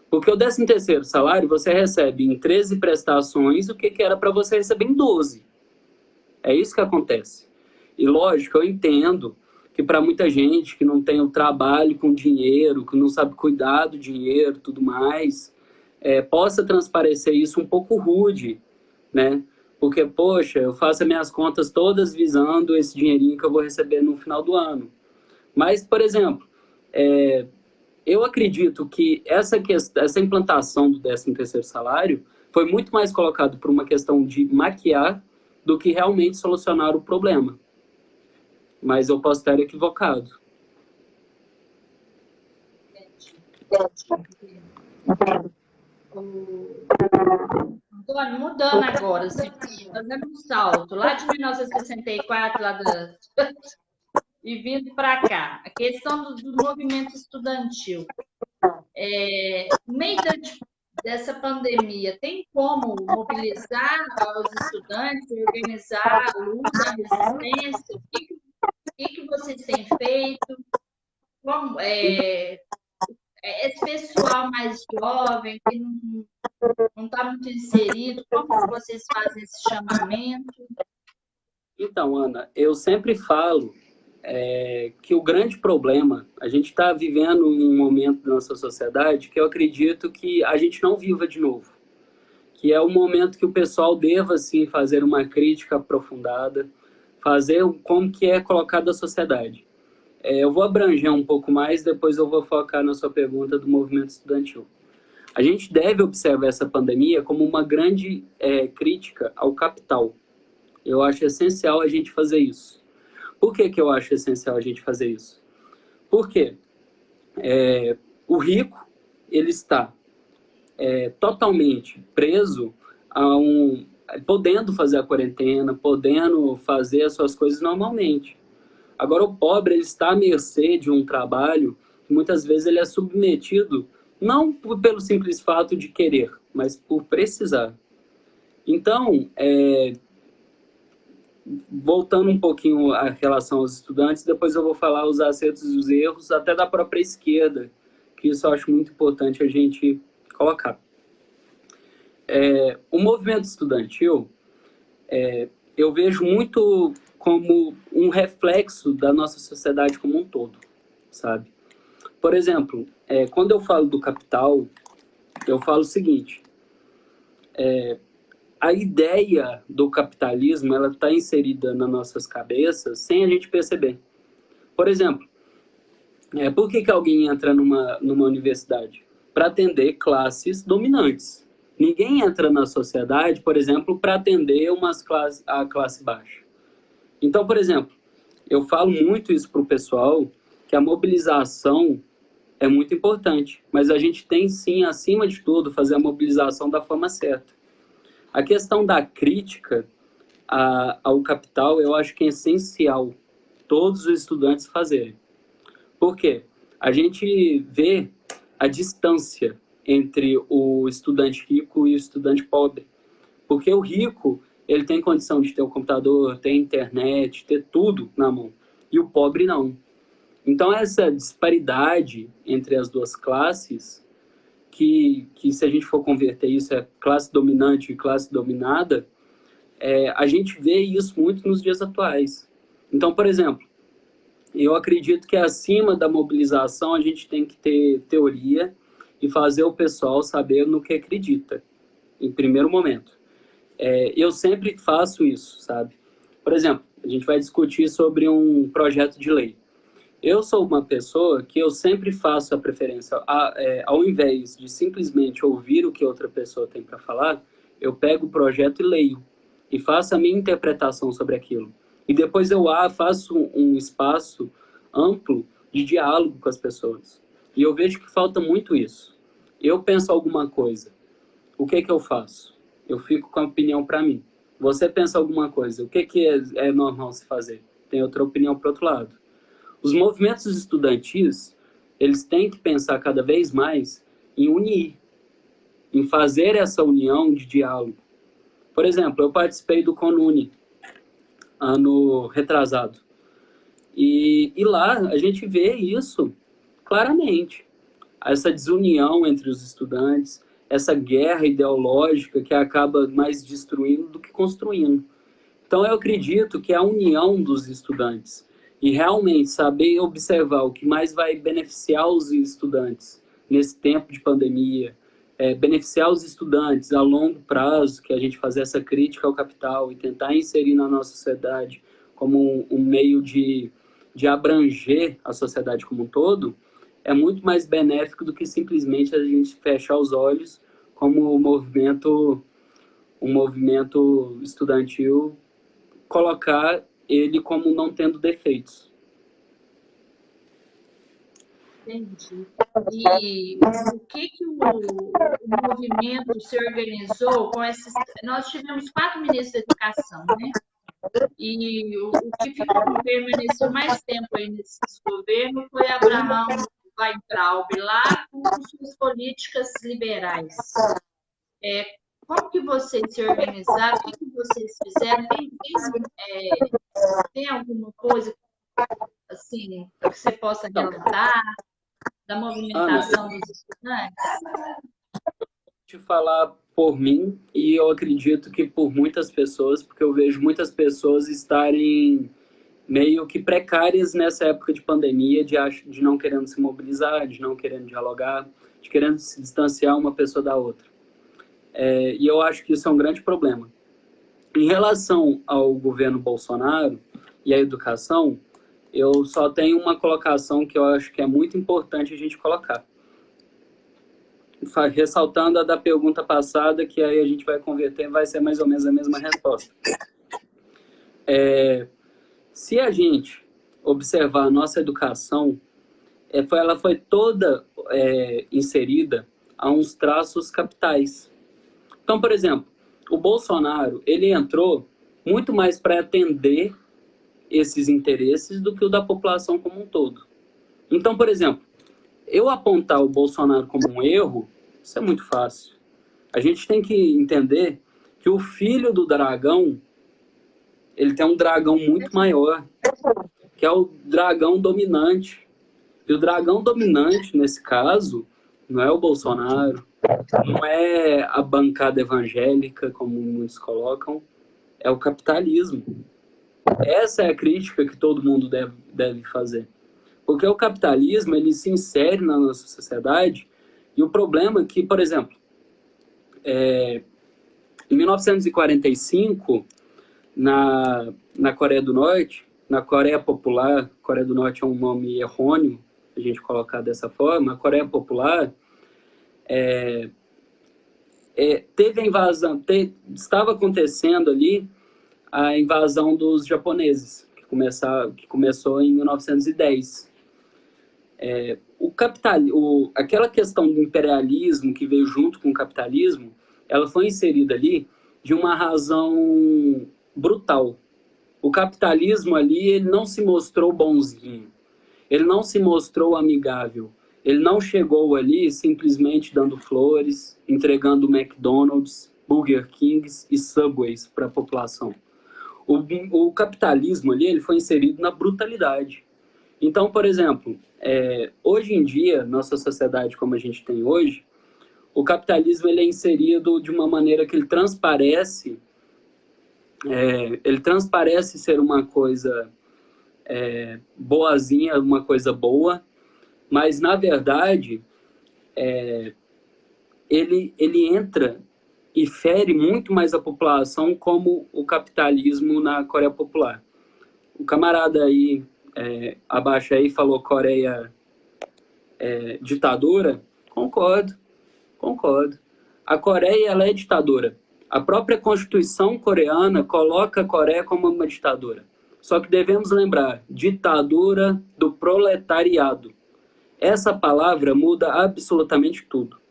Porque o 13º salário você recebe em 13 prestações o que era para você receber em 12. É isso que acontece. E lógico, eu entendo que para muita gente que não tem o trabalho com dinheiro, que não sabe cuidar do dinheiro tudo mais, possa transparecer isso um pouco rude, né? Porque, poxa, eu faço as minhas contas todas visando esse dinheirinho que eu vou receber no final do ano. Mas, por exemplo, eu acredito que essa implantação do 13º salário foi muito mais colocado por uma questão de maquiar do que realmente solucionar o problema. Mas eu posso estar equivocado. Antônio, mudando agora, fazendo um salto, lá de 1964, e vindo para cá, a questão do movimento estudantil. No meio dessa pandemia, tem como mobilizar os estudantes, organizar a luta, a resistência? O que vocês têm feito? Como, esse pessoal mais jovem, que não está muito inserido, como vocês fazem esse chamamento? Então, Ana, eu sempre falo que o grande problema, a gente está vivendo um momento da nossa sociedade que eu acredito que a gente não viva de novo. Que é o momento que o pessoal deva, sim, fazer uma crítica aprofundada, fazer como que é colocada a sociedade. Eu vou abranger um pouco mais, depois eu vou focar na sua pergunta do movimento estudantil. A gente deve observar essa pandemia como uma grande crítica ao capital. Eu acho essencial a gente fazer isso. Por que eu acho essencial a gente fazer isso? Porque o rico, ele está totalmente preso a podendo fazer a quarentena, podendo fazer as suas coisas normalmente. Agora, o pobre, ele está à mercê de um trabalho que muitas vezes ele é submetido não pelo simples fato de querer, mas por precisar. Então, voltando um pouquinho à relação aos estudantes, depois eu vou falar os acertos e os erros, até da própria esquerda, que isso eu acho muito importante a gente colocar. O movimento estudantil, eu vejo muito como um reflexo da nossa sociedade como um todo, sabe? Por exemplo, quando eu falo do capital, eu falo o seguinte: a ideia do capitalismo, ela está inserida nas nossas cabeças sem a gente perceber. Por exemplo, por que alguém entra numa universidade? Para atender classes dominantes. Ninguém entra na sociedade, por exemplo, para atender a classe baixa. Então, por exemplo, eu falo muito isso para o pessoal, que a mobilização é muito importante, mas a gente tem sim, acima de tudo, fazer a mobilização da forma certa. A questão da crítica ao capital, eu acho que é essencial todos os estudantes fazerem. Por quê? A gente vê a distância entre o estudante rico e o estudante pobre. Porque o rico, ele tem condição de ter um computador, ter internet, ter tudo na mão. E o pobre não. Então, essa disparidade entre as duas classes, que se a gente for converter isso, é classe dominante e classe dominada, a gente vê isso muito nos dias atuais. Então, por exemplo, eu acredito que acima da mobilização a gente tem que ter teoria e fazer o pessoal saber no que acredita, em primeiro momento. Eu sempre faço isso, sabe? Por exemplo, a gente vai discutir sobre um projeto de lei. Eu sou uma pessoa que eu sempre faço a preferência, ao invés de simplesmente ouvir o que outra pessoa tem para falar, eu pego o projeto e leio, e faço a minha interpretação sobre aquilo. E depois eu faço um espaço amplo de diálogo com as pessoas. E eu vejo que falta muito isso. Eu penso alguma coisa, o que eu faço? Eu fico com a opinião para mim. Você pensa alguma coisa, o que é normal se fazer? Tem outra opinião para o outro lado. Os movimentos estudantis, eles têm que pensar cada vez mais em unir, em fazer essa união de diálogo. Por exemplo, eu participei do CONUNE, ano retrasado. E lá a gente vê isso claramente. Essa desunião entre os estudantes, essa guerra ideológica que acaba mais destruindo do que construindo. Então, eu acredito que a união dos estudantes e realmente saber observar o que mais vai beneficiar os estudantes nesse tempo de pandemia, beneficiar os estudantes a longo prazo, que a gente fazer essa crítica ao capital e tentar inserir na nossa sociedade como um meio de abranger a sociedade como um todo, é muito mais benéfico do que simplesmente a gente fechar os olhos como um movimento estudantil, colocar ele como não tendo defeitos. Entendi. E o que o movimento se organizou com esses... Nós tivemos 4 ministros da educação, né? E o que permaneceu mais tempo aí nesse governo foi Abraham Weintraub, lá com suas políticas liberais. Como que vocês se organizaram? O que vocês fizeram? Tem alguma coisa assim que você possa relatar da movimentação dos estudantes? Te falar por mim, e eu acredito que por muitas pessoas, porque eu vejo muitas pessoas estarem meio que precárias nessa época de pandemia, de não querendo se mobilizar, de não querendo dialogar, de querendo se distanciar uma pessoa da outra. E eu acho que isso é um grande problema. Em relação ao governo Bolsonaro e à educação, eu só tenho uma colocação que eu acho que é muito importante a gente colocar. ressaltando a da pergunta passada, que aí a gente vai converter, vai ser mais ou menos a mesma resposta. Se a gente observar a nossa educação, ela foi toda inserida a uns traços capitais. Então, por exemplo, o Bolsonaro, ele entrou muito mais para atender esses interesses do que o da população como um todo. Então, por exemplo, eu apontar o Bolsonaro como um erro, isso é muito fácil. A gente tem que entender que o filho do dragão, ele tem um dragão muito maior, que é o dragão dominante. E o dragão dominante, nesse caso, não é o Bolsonaro, não é a bancada evangélica, como muitos colocam, é o capitalismo. Essa é a crítica que todo mundo deve fazer. Porque o capitalismo, ele se insere na nossa sociedade, e o problema é que, por exemplo, em 1945, na Coreia do Norte, na Coreia Popular, Coreia do Norte é um nome errôneo, a gente colocar dessa forma, a Coreia Popular teve a invasão, estava acontecendo ali a invasão dos japoneses, que começou em 1910. Aquela questão do imperialismo que veio junto com o capitalismo, ela foi inserida ali de uma razão brutal. O capitalismo ali, ele não se mostrou bonzinho, ele não se mostrou amigável, ele não chegou ali simplesmente dando flores, entregando McDonald's, Burger Kings e Subways para a população. O capitalismo ali, ele foi inserido na brutalidade. Então, por exemplo, hoje em dia, nossa sociedade como a gente tem hoje, o capitalismo ele é inserido de uma maneira que ele transparece ser uma coisa boazinha, uma coisa boa, mas, na verdade, ele entra e fere muito mais a população, como o capitalismo na Coreia Popular. O camarada aí, abaixo aí, falou Coreia ditadura. Concordo. A Coreia, ela é ditadora. A própria Constituição coreana coloca a Coreia como uma ditadura. Só que devemos lembrar, ditadura do proletariado. Essa palavra muda absolutamente tudo.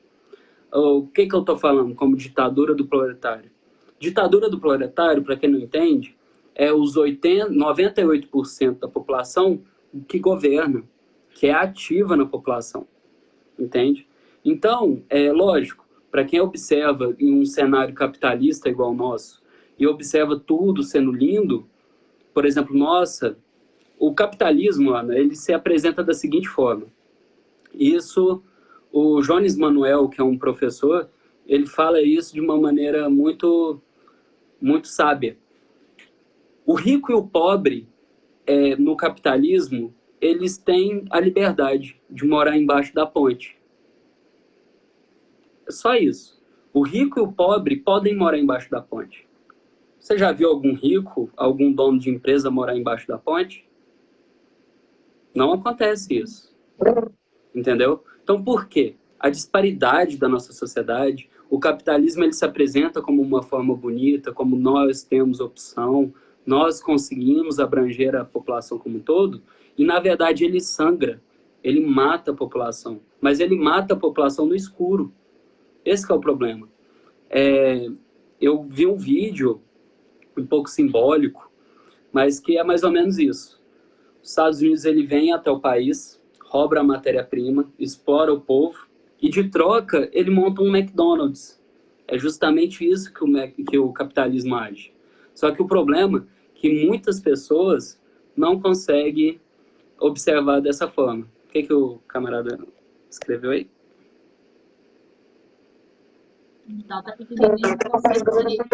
O que eu estou falando como ditadura do proletário? Ditadura do proletário, para quem não entende, é os 98% da população que governa, que é ativa na população. Entende? Então, lógico, para quem observa em um cenário capitalista igual ao nosso, e observa tudo sendo lindo, por exemplo, o capitalismo, Ana, ele se apresenta da seguinte forma. Isso, o Jones Manuel, que é um professor, ele fala isso de uma maneira muito, muito sábia. O rico e o pobre, no capitalismo, eles têm a liberdade de morar embaixo da ponte. É só isso. O rico e o pobre podem morar embaixo da ponte. Você já viu algum rico, algum dono de empresa morar embaixo da ponte? Não acontece isso. Entendeu? Então, por quê? A disparidade da nossa sociedade, o capitalismo ele se apresenta como uma forma bonita, como nós temos opção, nós conseguimos abranger a população como um todo, e, na verdade, ele sangra, ele mata a população. Mas ele mata a população no escuro. Esse que é o problema. Eu vi um vídeo um pouco simbólico, mas que é mais ou menos isso. Os Estados Unidos ele vem até o país, rouba a matéria-prima, explora o povo, e de troca ele monta um McDonald's. É justamente isso que o capitalismo age. Só que o problema é que muitas pessoas não conseguem observar dessa forma. O que o camarada escreveu aí? Então, tá pequenininho,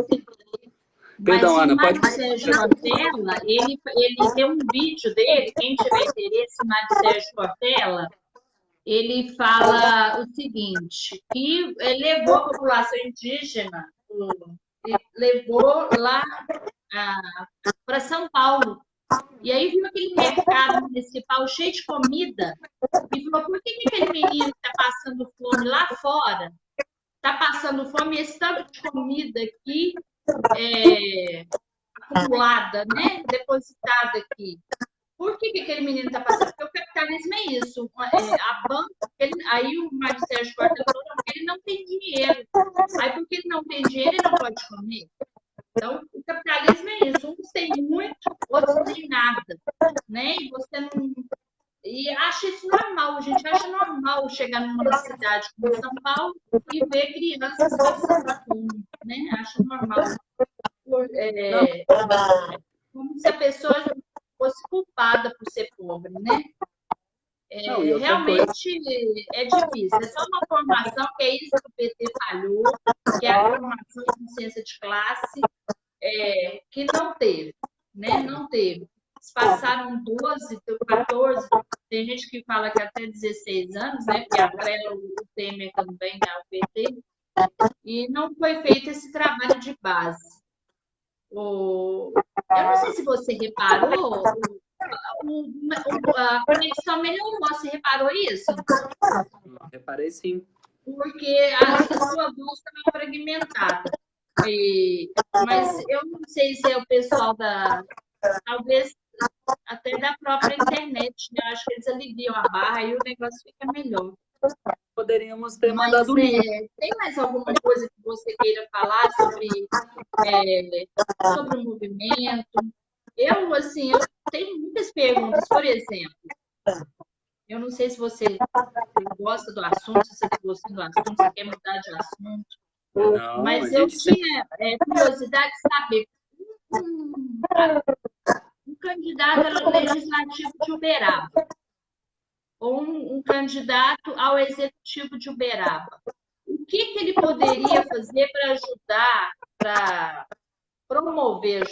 Perdão, mas Ana, o pode... Mário Sérgio Cortella, ele tem um vídeo dele, quem tiver interesse, o Mário Sérgio Cortella, ele fala o seguinte, que ele levou a população indígena, levou lá para São Paulo, E aí viu aquele mercado municipal cheio de comida e falou, por que aquele menino está passando fome lá fora? Está passando fome esse tanto de comida aqui acumulada, né? Depositada aqui. Por que aquele menino está passando? Porque o capitalismo é isso. A banca, aí o Mário Sérgio Corta falou que ele não tem dinheiro. Aí porque ele não tem dinheiro, ele não pode comer. Então, o capitalismo é isso. Uns têm muito, outros têm nada. Né? E você não. E acha isso normal. A gente acha normal chegar numa cidade como São Paulo e ver crianças passando fome. Né? Acha normal. Como se a pessoa fosse culpada por ser pobre, né? Realmente é difícil. É só uma formação, que é isso que o PT falhou, que é a formação de consciência de classe, que não teve, né? Não teve. Eles passaram 12, 14, tem gente que fala que até 16 anos, né? Porque atrela o Temer também, né? O PT, e não foi feito esse trabalho de base. Eu não sei se você reparou, a conexão melhorou, você reparou isso? Reparei sim. Porque a sua voz estava fragmentada. Mas eu não sei se é o pessoal talvez até da própria internet, né? Eu acho que eles aliviam a barra e o negócio fica melhor. Poderíamos ter mandado o link. Tem mais alguma coisa que você queira falar sobre o movimento? Eu tenho muitas perguntas. Por exemplo, eu não sei se você gosta do assunto, se você gosta do assunto, se quer mudar de assunto. Não, mas eu tinha curiosidade de saber um candidato legislativo de Uberaba ou um candidato ao executivo de Uberaba. O que ele poderia fazer para ajudar, para promover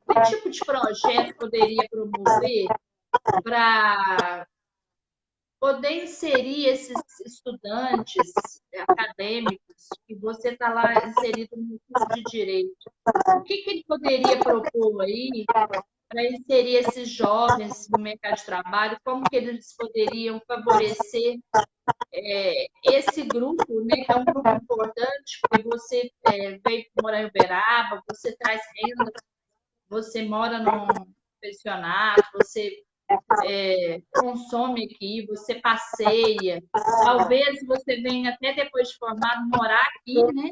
que tipo de projeto poderia promover para poder inserir esses estudantes acadêmicos, que você está lá inserido no curso de Direito. O que ele poderia propor aí para inserir esses jovens no mercado de trabalho? Como que eles poderiam favorecer esse grupo, né, que é um grupo importante, porque você veio morar em Uberaba, você traz renda, você mora num pensionato, você consome aqui, você passeia, talvez você venha até depois de formado morar aqui, né?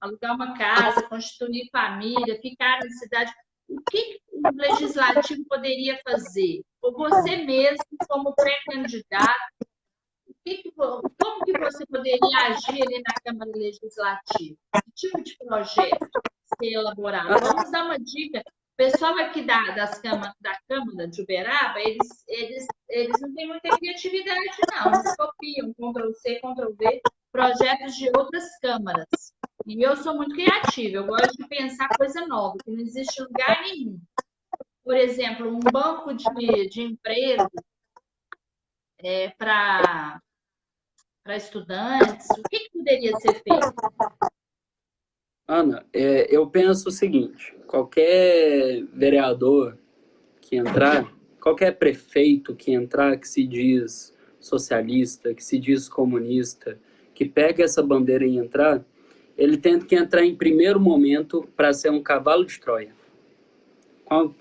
Alugar uma casa, constituir família, ficar na cidade. O que o legislativo poderia fazer? Ou você mesmo, como pré-candidato, como que você poderia agir ali na Câmara Legislativa? Que tipo de projeto ser elaborado? Vamos dar uma dica. O pessoal aqui da Câmara de Uberaba, eles não têm muita criatividade, não. Eles copiam, Ctrl-C, Ctrl-V, projetos de outras câmaras. E eu sou muito criativa, eu gosto de pensar coisa nova, que não existe lugar nenhum. Por exemplo, um banco de emprego para estudantes, o que poderia ser feito? Ana, eu penso o seguinte, qualquer vereador que entrar, qualquer prefeito que entrar que se diz socialista, que se diz comunista, que pega essa bandeira e entrar, ele tem que entrar em primeiro momento para ser um cavalo de Troia.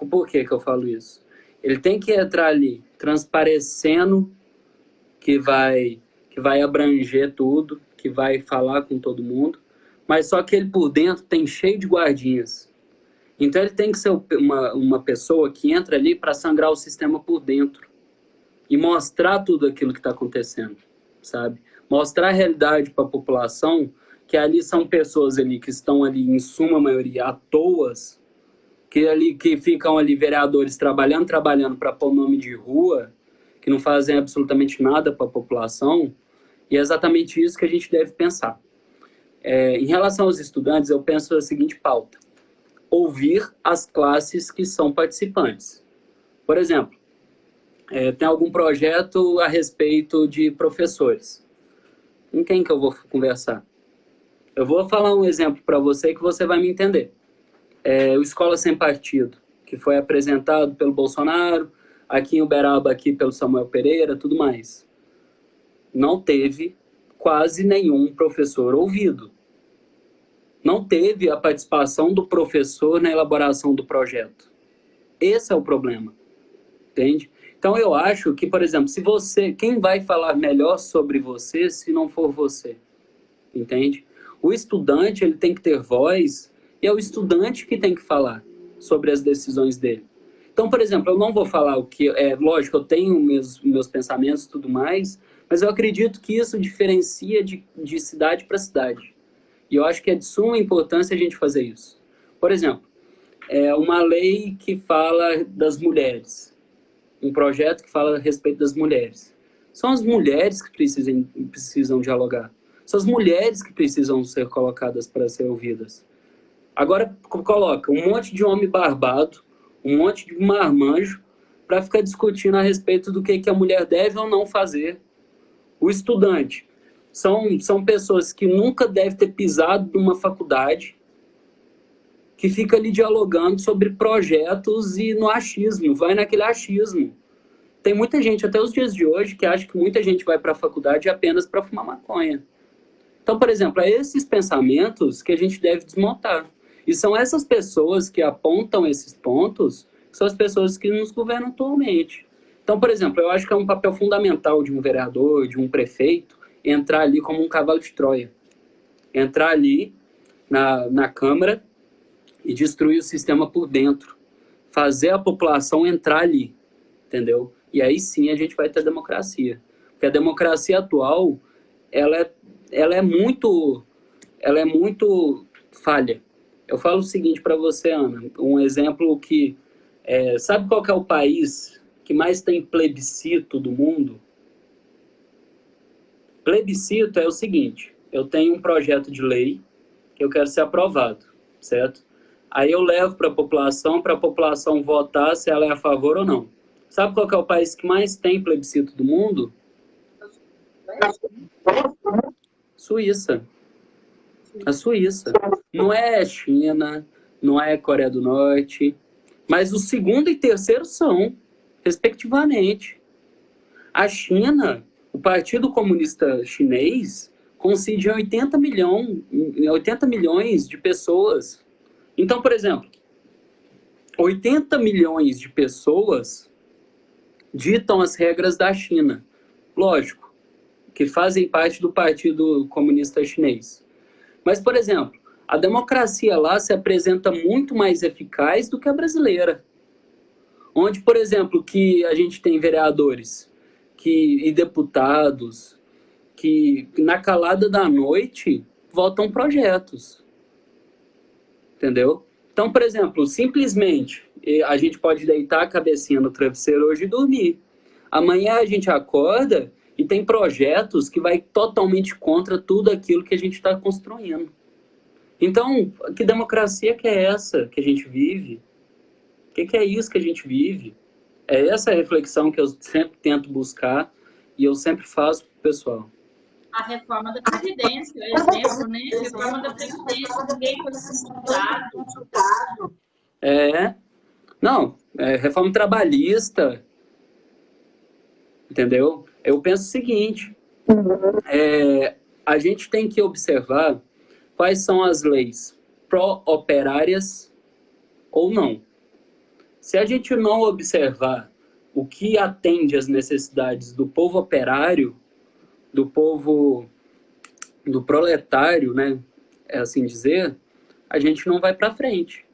Por que eu falo isso? Ele tem que entrar ali transparecendo que vai abranger tudo, que vai falar com todo mundo, mas só que ele por dentro tem cheio de guardinhas. Então ele tem que ser uma pessoa que entra ali para sangrar o sistema por dentro e mostrar tudo aquilo que está acontecendo, sabe? Mostrar a realidade para a população, que ali são pessoas ali que estão ali em suma maioria à toas, que ficam ali vereadores trabalhando para pôr nome de rua, que não fazem absolutamente nada para a população, e é exatamente isso que a gente deve pensar. Em relação aos estudantes, eu penso a seguinte pauta: ouvir as classes que são participantes. Por exemplo, tem algum projeto a respeito de professores. Com quem que eu vou conversar? Eu vou falar um exemplo para você que você vai me entender. o Escola Sem Partido, que foi apresentado pelo Bolsonaro, aqui em Uberaba, aqui pelo Samuel Pereira, tudo mais. Não teve quase nenhum professor ouvido. Não teve a participação do professor na elaboração do projeto. Esse é o problema, entende? Então eu acho que, por exemplo, se você, quem vai falar melhor sobre você se não for você, entende? O estudante, ele tem que ter voz e é o estudante que tem que falar sobre as decisões dele. Então, por exemplo, eu não vou falar o que... lógico, eu tenho meus pensamentos e tudo mais, mas eu acredito que isso diferencia de cidade para cidade. E eu acho que é de suma importância a gente fazer isso. Por exemplo, uma lei que fala das mulheres. Um projeto que fala a respeito das mulheres. São as mulheres que precisam dialogar. São as mulheres que precisam ser colocadas para ser ouvidas. Agora, coloca um monte de homem barbado, um monte de marmanjo, para ficar discutindo a respeito do que a mulher deve ou não fazer. O estudante. São pessoas que nunca devem ter pisado numa faculdade, que fica ali dialogando sobre projetos e no achismo, vai naquele achismo. Tem muita gente, até os dias de hoje, que acha que muita gente vai para a faculdade apenas para fumar maconha. Então, por exemplo, é esses pensamentos que a gente deve desmontar. E são essas pessoas que apontam esses pontos, que são as pessoas que nos governam atualmente. Então, por exemplo, eu acho que é um papel fundamental de um vereador, de um prefeito, entrar ali como um cavalo de Troia. Entrar ali na Câmara e destruir o sistema por dentro. Fazer a população entrar ali, entendeu? E aí sim a gente vai ter democracia. Porque a democracia atual, ela é muito falha. Eu falo o seguinte para você, Ana, um exemplo que... sabe qual que é o país que mais tem plebiscito do mundo? Plebiscito é o seguinte, eu tenho um projeto de lei que eu quero ser aprovado, certo? Aí eu levo para a população votar se ela é a favor ou não. Sabe qual que é o país que mais tem plebiscito do mundo? Suíça. A Suíça. Não é China, não é Coreia do Norte, mas o segundo e terceiro são, respectivamente. A China, o Partido Comunista Chinês, concede 80 milhões de pessoas. Então, por exemplo, 80 milhões de pessoas ditam as regras da China. Lógico, que fazem parte do Partido Comunista Chinês. Mas, por exemplo, a democracia lá se apresenta muito mais eficaz do que a brasileira. Onde, por exemplo, que a gente tem vereadores e deputados que, na calada da noite, votam projetos. Entendeu? Então, por exemplo, simplesmente a gente pode deitar a cabecinha no travesseiro hoje e dormir. Amanhã a gente acorda e tem projetos que vai totalmente contra tudo aquilo que a gente está construindo. Então, que democracia que é essa que a gente vive? O que é isso que a gente vive? É essa a reflexão que eu sempre tento buscar e eu sempre faço para o pessoal. A reforma da Previdência, o exemplo, né? A reforma da Previdência, ninguém foi consultado. Não, reforma trabalhista, entendeu? Eu penso o seguinte, a gente tem que observar quais são as leis pró-operárias ou não. Se a gente não observar o que atende às necessidades do povo operário, do povo, do proletário, né, é assim dizer, a gente não vai para frente.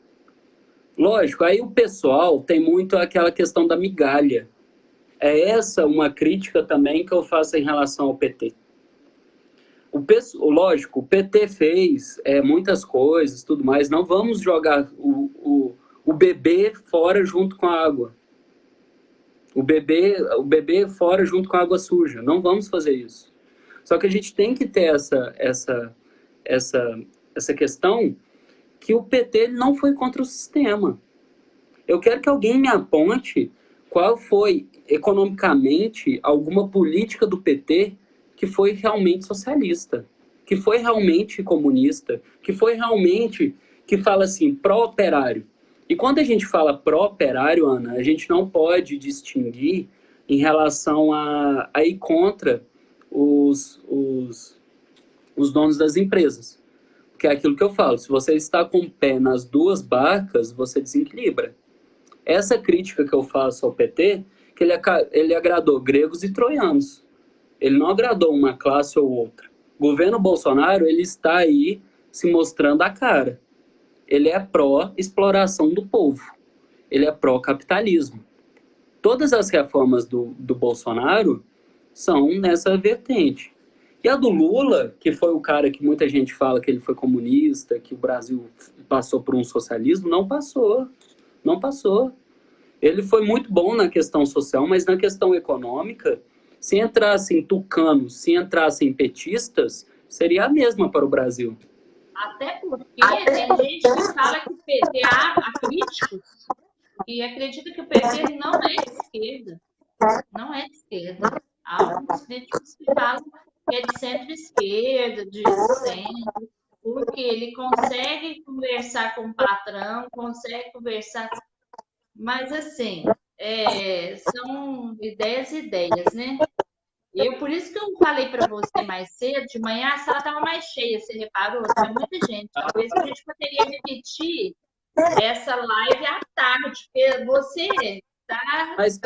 Lógico, aí o pessoal tem muito aquela questão da migalha. É essa uma crítica também que eu faço em relação ao PT. Lógico, o PT fez muitas coisas, tudo mais, não vamos jogar o bebê fora junto com a água. O bebê fora junto com a água suja. Não vamos fazer isso. Só que a gente tem que ter essa questão que o PT não foi contra o sistema. Eu quero que alguém me aponte qual foi, economicamente, alguma política do PT que foi realmente socialista, que foi realmente comunista, que foi realmente que fala assim, pró-operário. E quando a gente fala pró-operário, Ana, a gente não pode distinguir em relação a ir contra os donos das empresas. Porque é aquilo que eu falo, se você está com o pé nas duas barcas, você desequilibra. Essa crítica que eu faço ao PT, que ele agradou gregos e troianos. Ele não agradou uma classe ou outra. O governo Bolsonaro, ele está aí se mostrando a cara. Ele é pró-exploração do povo. Ele é pró-capitalismo. Todas as reformas do Bolsonaro são nessa vertente. E a do Lula, que foi o cara que muita gente fala que ele foi comunista, que o Brasil passou por um socialismo, não passou. Não passou. Ele foi muito bom na questão social, mas na questão econômica, se entrassem tucanos, se entrassem petistas, seria a mesma para o Brasil. Até porque tem gente que fala que o PT, há críticos, e acredita que o PT não é de esquerda. Não é de esquerda. Há alguns críticos que falam que é de centro-esquerda, de centro, porque ele consegue conversar com o patrão, consegue conversar. Mas, assim, são ideias, né? Por isso que eu falei para você mais cedo, de manhã a sala estava mais cheia, você reparou? Tinha muita gente. Talvez a gente poderia repetir essa live à tarde, porque você está. Mas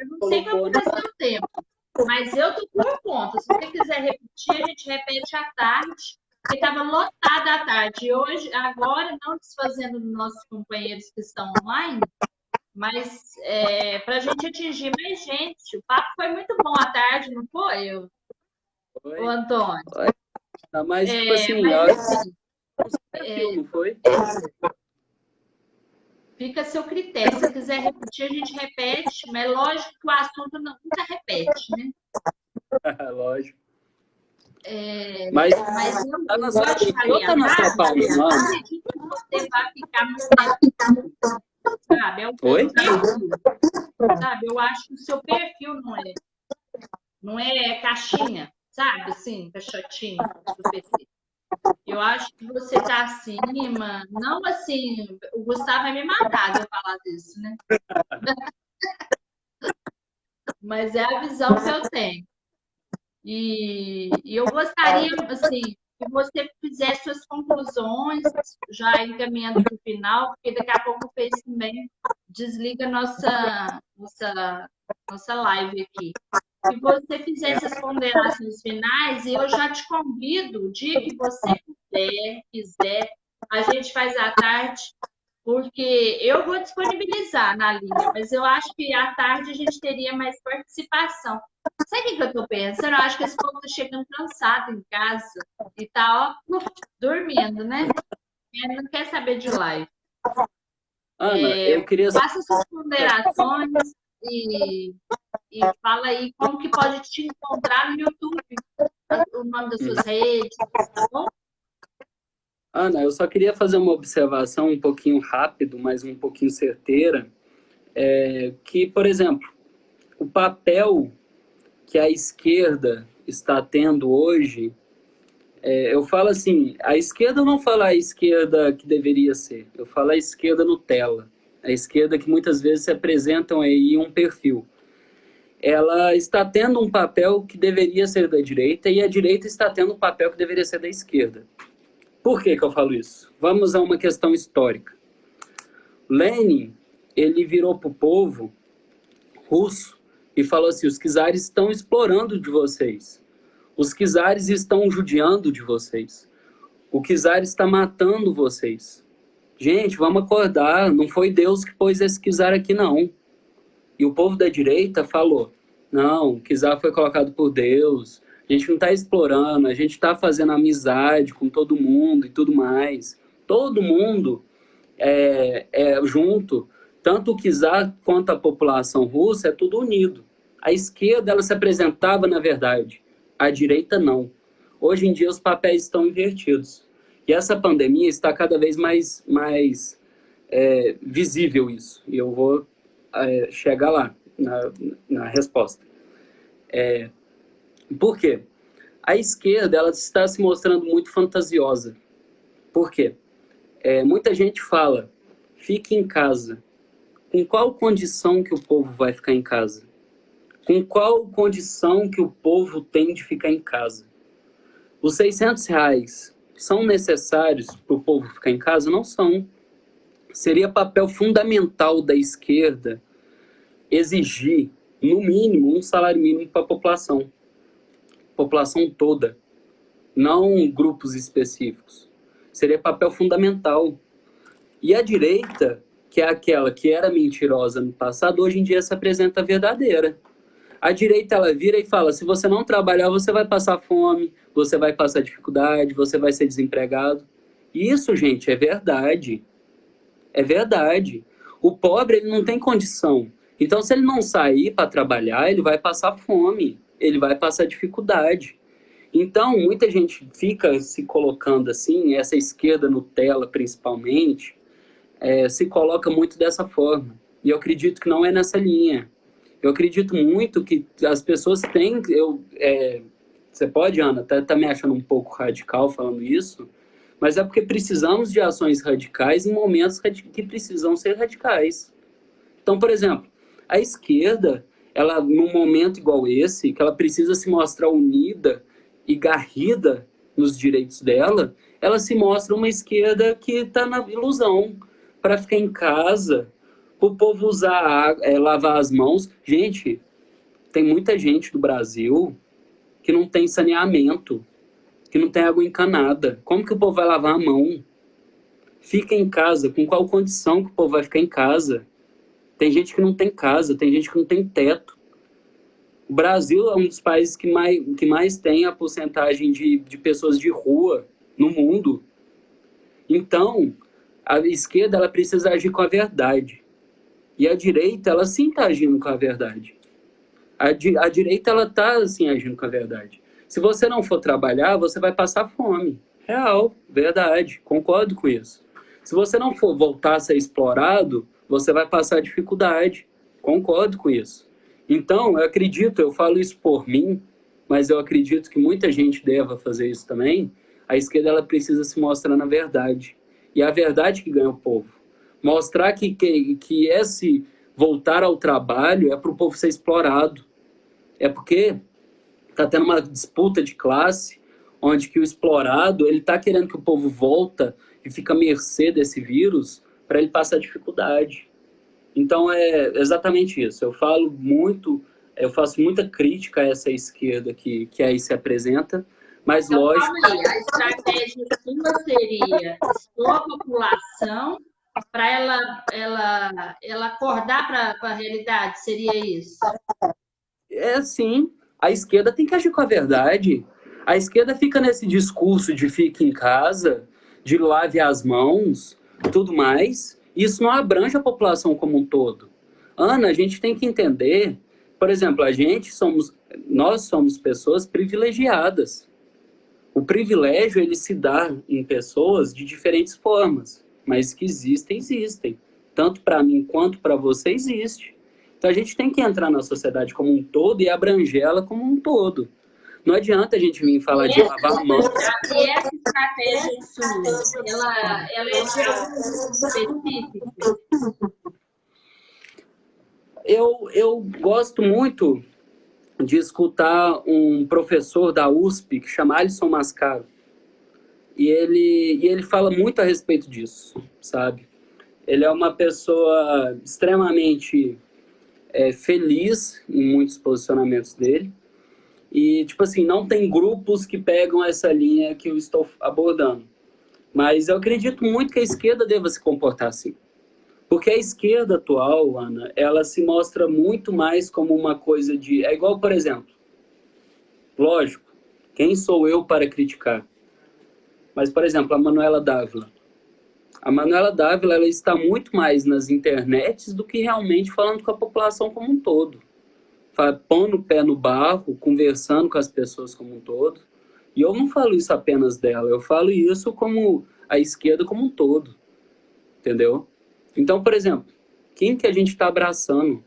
Eu não sei como é o seu tempo, mas eu estou por conta. Se você quiser repetir, a gente repete à tarde, porque estava lotada à tarde. E hoje, agora, não desfazendo dos nossos companheiros que estão online, mas para a gente atingir mais gente. O papo foi muito bom à tarde, não foi, o Antônio? Mas, tipo assim, não foi? Fica a seu critério. Se você quiser repetir, a gente repete, mas lógico que o assunto nunca repete, né? Lógico. Mas eu tá na sua pauta, não acredito que você vai ficar muito tempo. Sabe? É o perfil. Sabe? Eu acho que o seu perfil não é caixinha, sabe? Assim, caixotinho do PT. Eu acho que você está acima, não assim, o Gustavo vai me matar se eu falar disso, né? Mas é a visão que eu tenho. E eu gostaria, assim, que você fizesse suas conclusões, já encaminhando para o final, porque daqui a pouco o Face também desliga nossa live aqui. Que você fizesse as ponderações finais e eu já te convido, o dia que você quiser, a gente faz à tarde, porque eu vou disponibilizar na linha, mas eu acho que à tarde a gente teria mais participação. Sabe o que eu estou pensando? Eu acho que esse povo está chegando cansado em casa e está dormindo, né? Ele não quer saber de live. Ana, eu queria... Faça suas ponderações e fala aí como que pode te encontrar no YouTube, o nome das suas redes, tá bom? Ana, eu só queria fazer uma observação um pouquinho rápido, mas um pouquinho certeira, que, por exemplo, o papel que a esquerda está tendo hoje, eu falo assim, a esquerda, eu não falo a esquerda que deveria ser, eu falo a esquerda Nutella, a esquerda que muitas vezes se apresentam aí um perfil. Ela está tendo um papel que deveria ser da direita e a direita está tendo um papel que deveria ser da esquerda. Por que eu falo isso? Vamos a uma questão histórica. Lenin, ele virou para o povo russo e falou assim, os czares estão explorando de vocês. Os czares estão judiando de vocês. O czar está matando vocês. Gente, vamos acordar, não foi Deus que pôs esse czar aqui, não. E o povo da direita falou, não, o czar foi colocado por Deus, a gente não está explorando, a gente está fazendo amizade com todo mundo e tudo mais. Todo mundo junto, tanto o czar quanto a população russa é tudo unido. A esquerda, ela se apresentava na verdade, a direita não. Hoje em dia os papéis estão invertidos. E essa pandemia está cada vez mais visível isso. E eu vou chegar lá na resposta. Por quê? A esquerda, ela está se mostrando muito fantasiosa. Por quê? Muita gente fala, fique em casa. Com qual condição que o povo vai ficar em casa? Com qual condição que o povo tem de ficar em casa? Os R$ 600 são necessários para o povo ficar em casa? Não são. Seria papel fundamental da esquerda exigir, no mínimo, um salário mínimo para a população toda, não grupos específicos. Seria papel fundamental. E a direita, que é aquela que era mentirosa no passado, hoje em dia se apresenta verdadeira. A direita, ela vira e fala, se você não trabalhar, você vai passar fome, você vai passar dificuldade, você vai ser desempregado. Isso, gente, é verdade. É verdade. O pobre, ele não tem condição. Então, se ele não sair para trabalhar, ele vai passar fome, ele vai passar dificuldade. Então, muita gente fica se colocando assim, essa esquerda Nutella principalmente, se coloca muito dessa forma. E eu acredito que não é nessa linha. Eu acredito muito que as pessoas têm... você pode, Ana, tá me achando um pouco radical falando isso, mas é porque precisamos de ações radicais em momentos que precisam ser radicais. Então, por exemplo, a esquerda, ela, num momento igual esse, que ela precisa se mostrar unida e garrida nos direitos dela, ela se mostra uma esquerda que está na ilusão, para ficar em casa, para o povo usar lavar as mãos. Gente, tem muita gente do Brasil que não tem saneamento, que não tem água encanada. Como que o povo vai lavar a mão? Fica em casa. Com qual condição que o povo vai ficar em casa? Tem gente que não tem casa, tem gente que não tem teto. O Brasil é um dos países que mais tem a porcentagem de pessoas de rua no mundo. Então, a esquerda, ela precisa agir com a verdade. E a direita, ela sim está agindo com a verdade. A direita, ela está assim, agindo com a verdade. Se você não for trabalhar, você vai passar fome. Real, verdade, concordo com isso. Se você não for voltar a ser explorado, você vai passar dificuldade. Concordo com isso. Então, eu acredito, eu falo isso por mim, mas eu acredito que muita gente deva fazer isso também. A esquerda, ela precisa se mostrar na verdade. E é a verdade que ganha o povo. Mostrar que esse voltar ao trabalho é para o povo ser explorado. É porque está tendo uma disputa de classe, onde que o explorado, ele está querendo que o povo volta e fica à mercê desse vírus para ele passar dificuldade. Então, é exatamente isso. Eu faço muita crítica a essa esquerda que aí se apresenta, mas então, lógico... Calma aí, a estratégia sua seria expor a população para ela acordar para a realidade, seria isso? Sim, a esquerda tem que agir com a verdade. A esquerda fica nesse discurso de fique em casa, de lave as mãos, tudo mais. Isso não abrange a população como um todo. Ana, a gente tem que entender, por exemplo, nós somos pessoas privilegiadas. O privilégio, ele se dá em pessoas de diferentes formas, mas que existem. Tanto para mim quanto para você existe. Então a gente tem que entrar na sociedade como um todo e abranger ela como um todo. Não adianta a gente vir falar de lavar a mão. E essa estratégia sua, ela é de algum específico? Eu gosto muito de escutar um professor da USP que chama Alisson Mascaro. E ele fala muito a respeito disso, sabe? Ele é uma pessoa extremamente feliz em muitos posicionamentos dele. E, tipo assim, não tem grupos que pegam essa linha que eu estou abordando. Mas eu acredito muito que a esquerda deva se comportar assim. Porque a esquerda atual, Ana, ela se mostra muito mais como uma coisa de... É igual, por exemplo, lógico, quem sou eu para criticar? Mas, por exemplo, a Manuela Dávila. A Manuela Dávila, ela está muito mais nas internets do que realmente falando com a população como um todo. Pondo o pé no barro, conversando com as pessoas como um todo. E eu não falo isso apenas dela, eu falo isso como a esquerda como um todo. Entendeu? Então, por exemplo, quem que a gente está abraçando?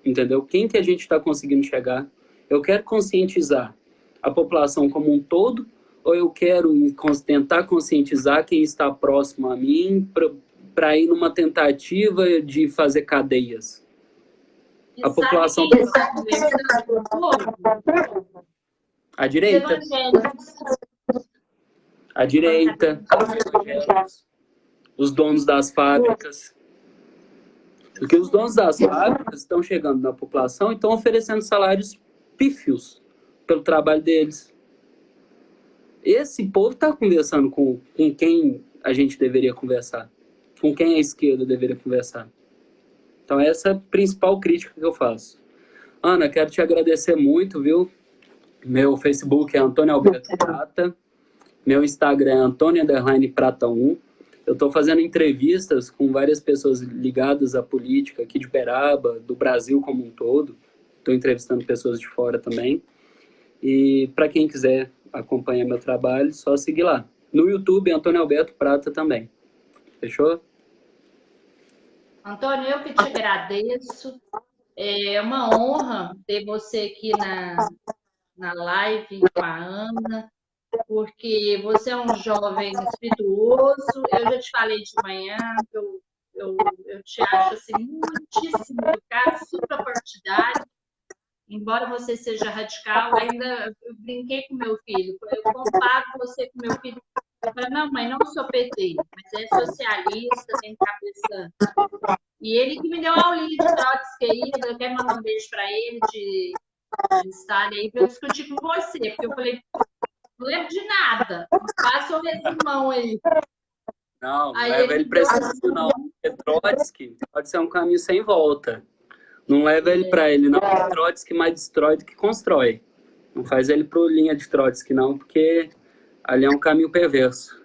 Entendeu? Quem que a gente está conseguindo chegar? Eu quero conscientizar a população como um todo ou eu quero tentar conscientizar quem está próximo a mim para ir numa tentativa de fazer cadeias? E A população... sabe quem está conversando com o povo? A Os direita. evangélicos. A direita, os evangélicos, os donos das fábricas. Porque os donos das fábricas estão chegando na população e estão oferecendo salários pífios pelo trabalho deles. Esse povo está conversando com quem a gente deveria conversar. Com quem a esquerda deveria conversar. Então essa é a principal crítica que eu faço. Ana, quero te agradecer muito, viu? Meu Facebook é Antônio Alberto Prata. Meu Instagram é Antônio_Prata1. Eu estou fazendo entrevistas com várias pessoas ligadas à política aqui de Uberaba, do Brasil como um todo. Estou entrevistando pessoas de fora também. E para quem quiser acompanhar meu trabalho, só seguir lá. No YouTube, Antônio Alberto Prata também. Fechou? Antônio, eu que te agradeço. É uma honra ter você aqui na live com a Ana, porque você é um jovem espirituoso. Eu já te falei de manhã que eu te acho assim, muitíssimo educado, suprapartidário. Embora você seja radical, ainda eu brinquei com meu filho. Eu comparo você com meu filho. Eu falei, não, mãe, não sou PT, mas é socialista, tem cabeça. E ele que me deu a aulinha de Trotsky aí, eu quero mandar um beijo para ele de estar aí para eu discutir com você, porque eu falei, não lembro de nada, passa o resumão aí. Não, Aí leva ele para esse deu... caminho, não. Trotsky pode ser um caminho sem volta. Não leva ele para ele, não. Trotsky mais destrói do que constrói. Não faz ele pro linha de Trotsky, não, porque ali é um caminho perverso.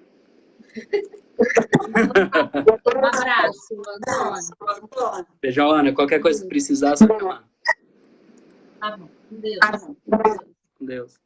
Um abraço, Antônio. Beijão, Ana. Qualquer coisa que precisar, só chamar. Tá bom. Com Deus. Com Deus.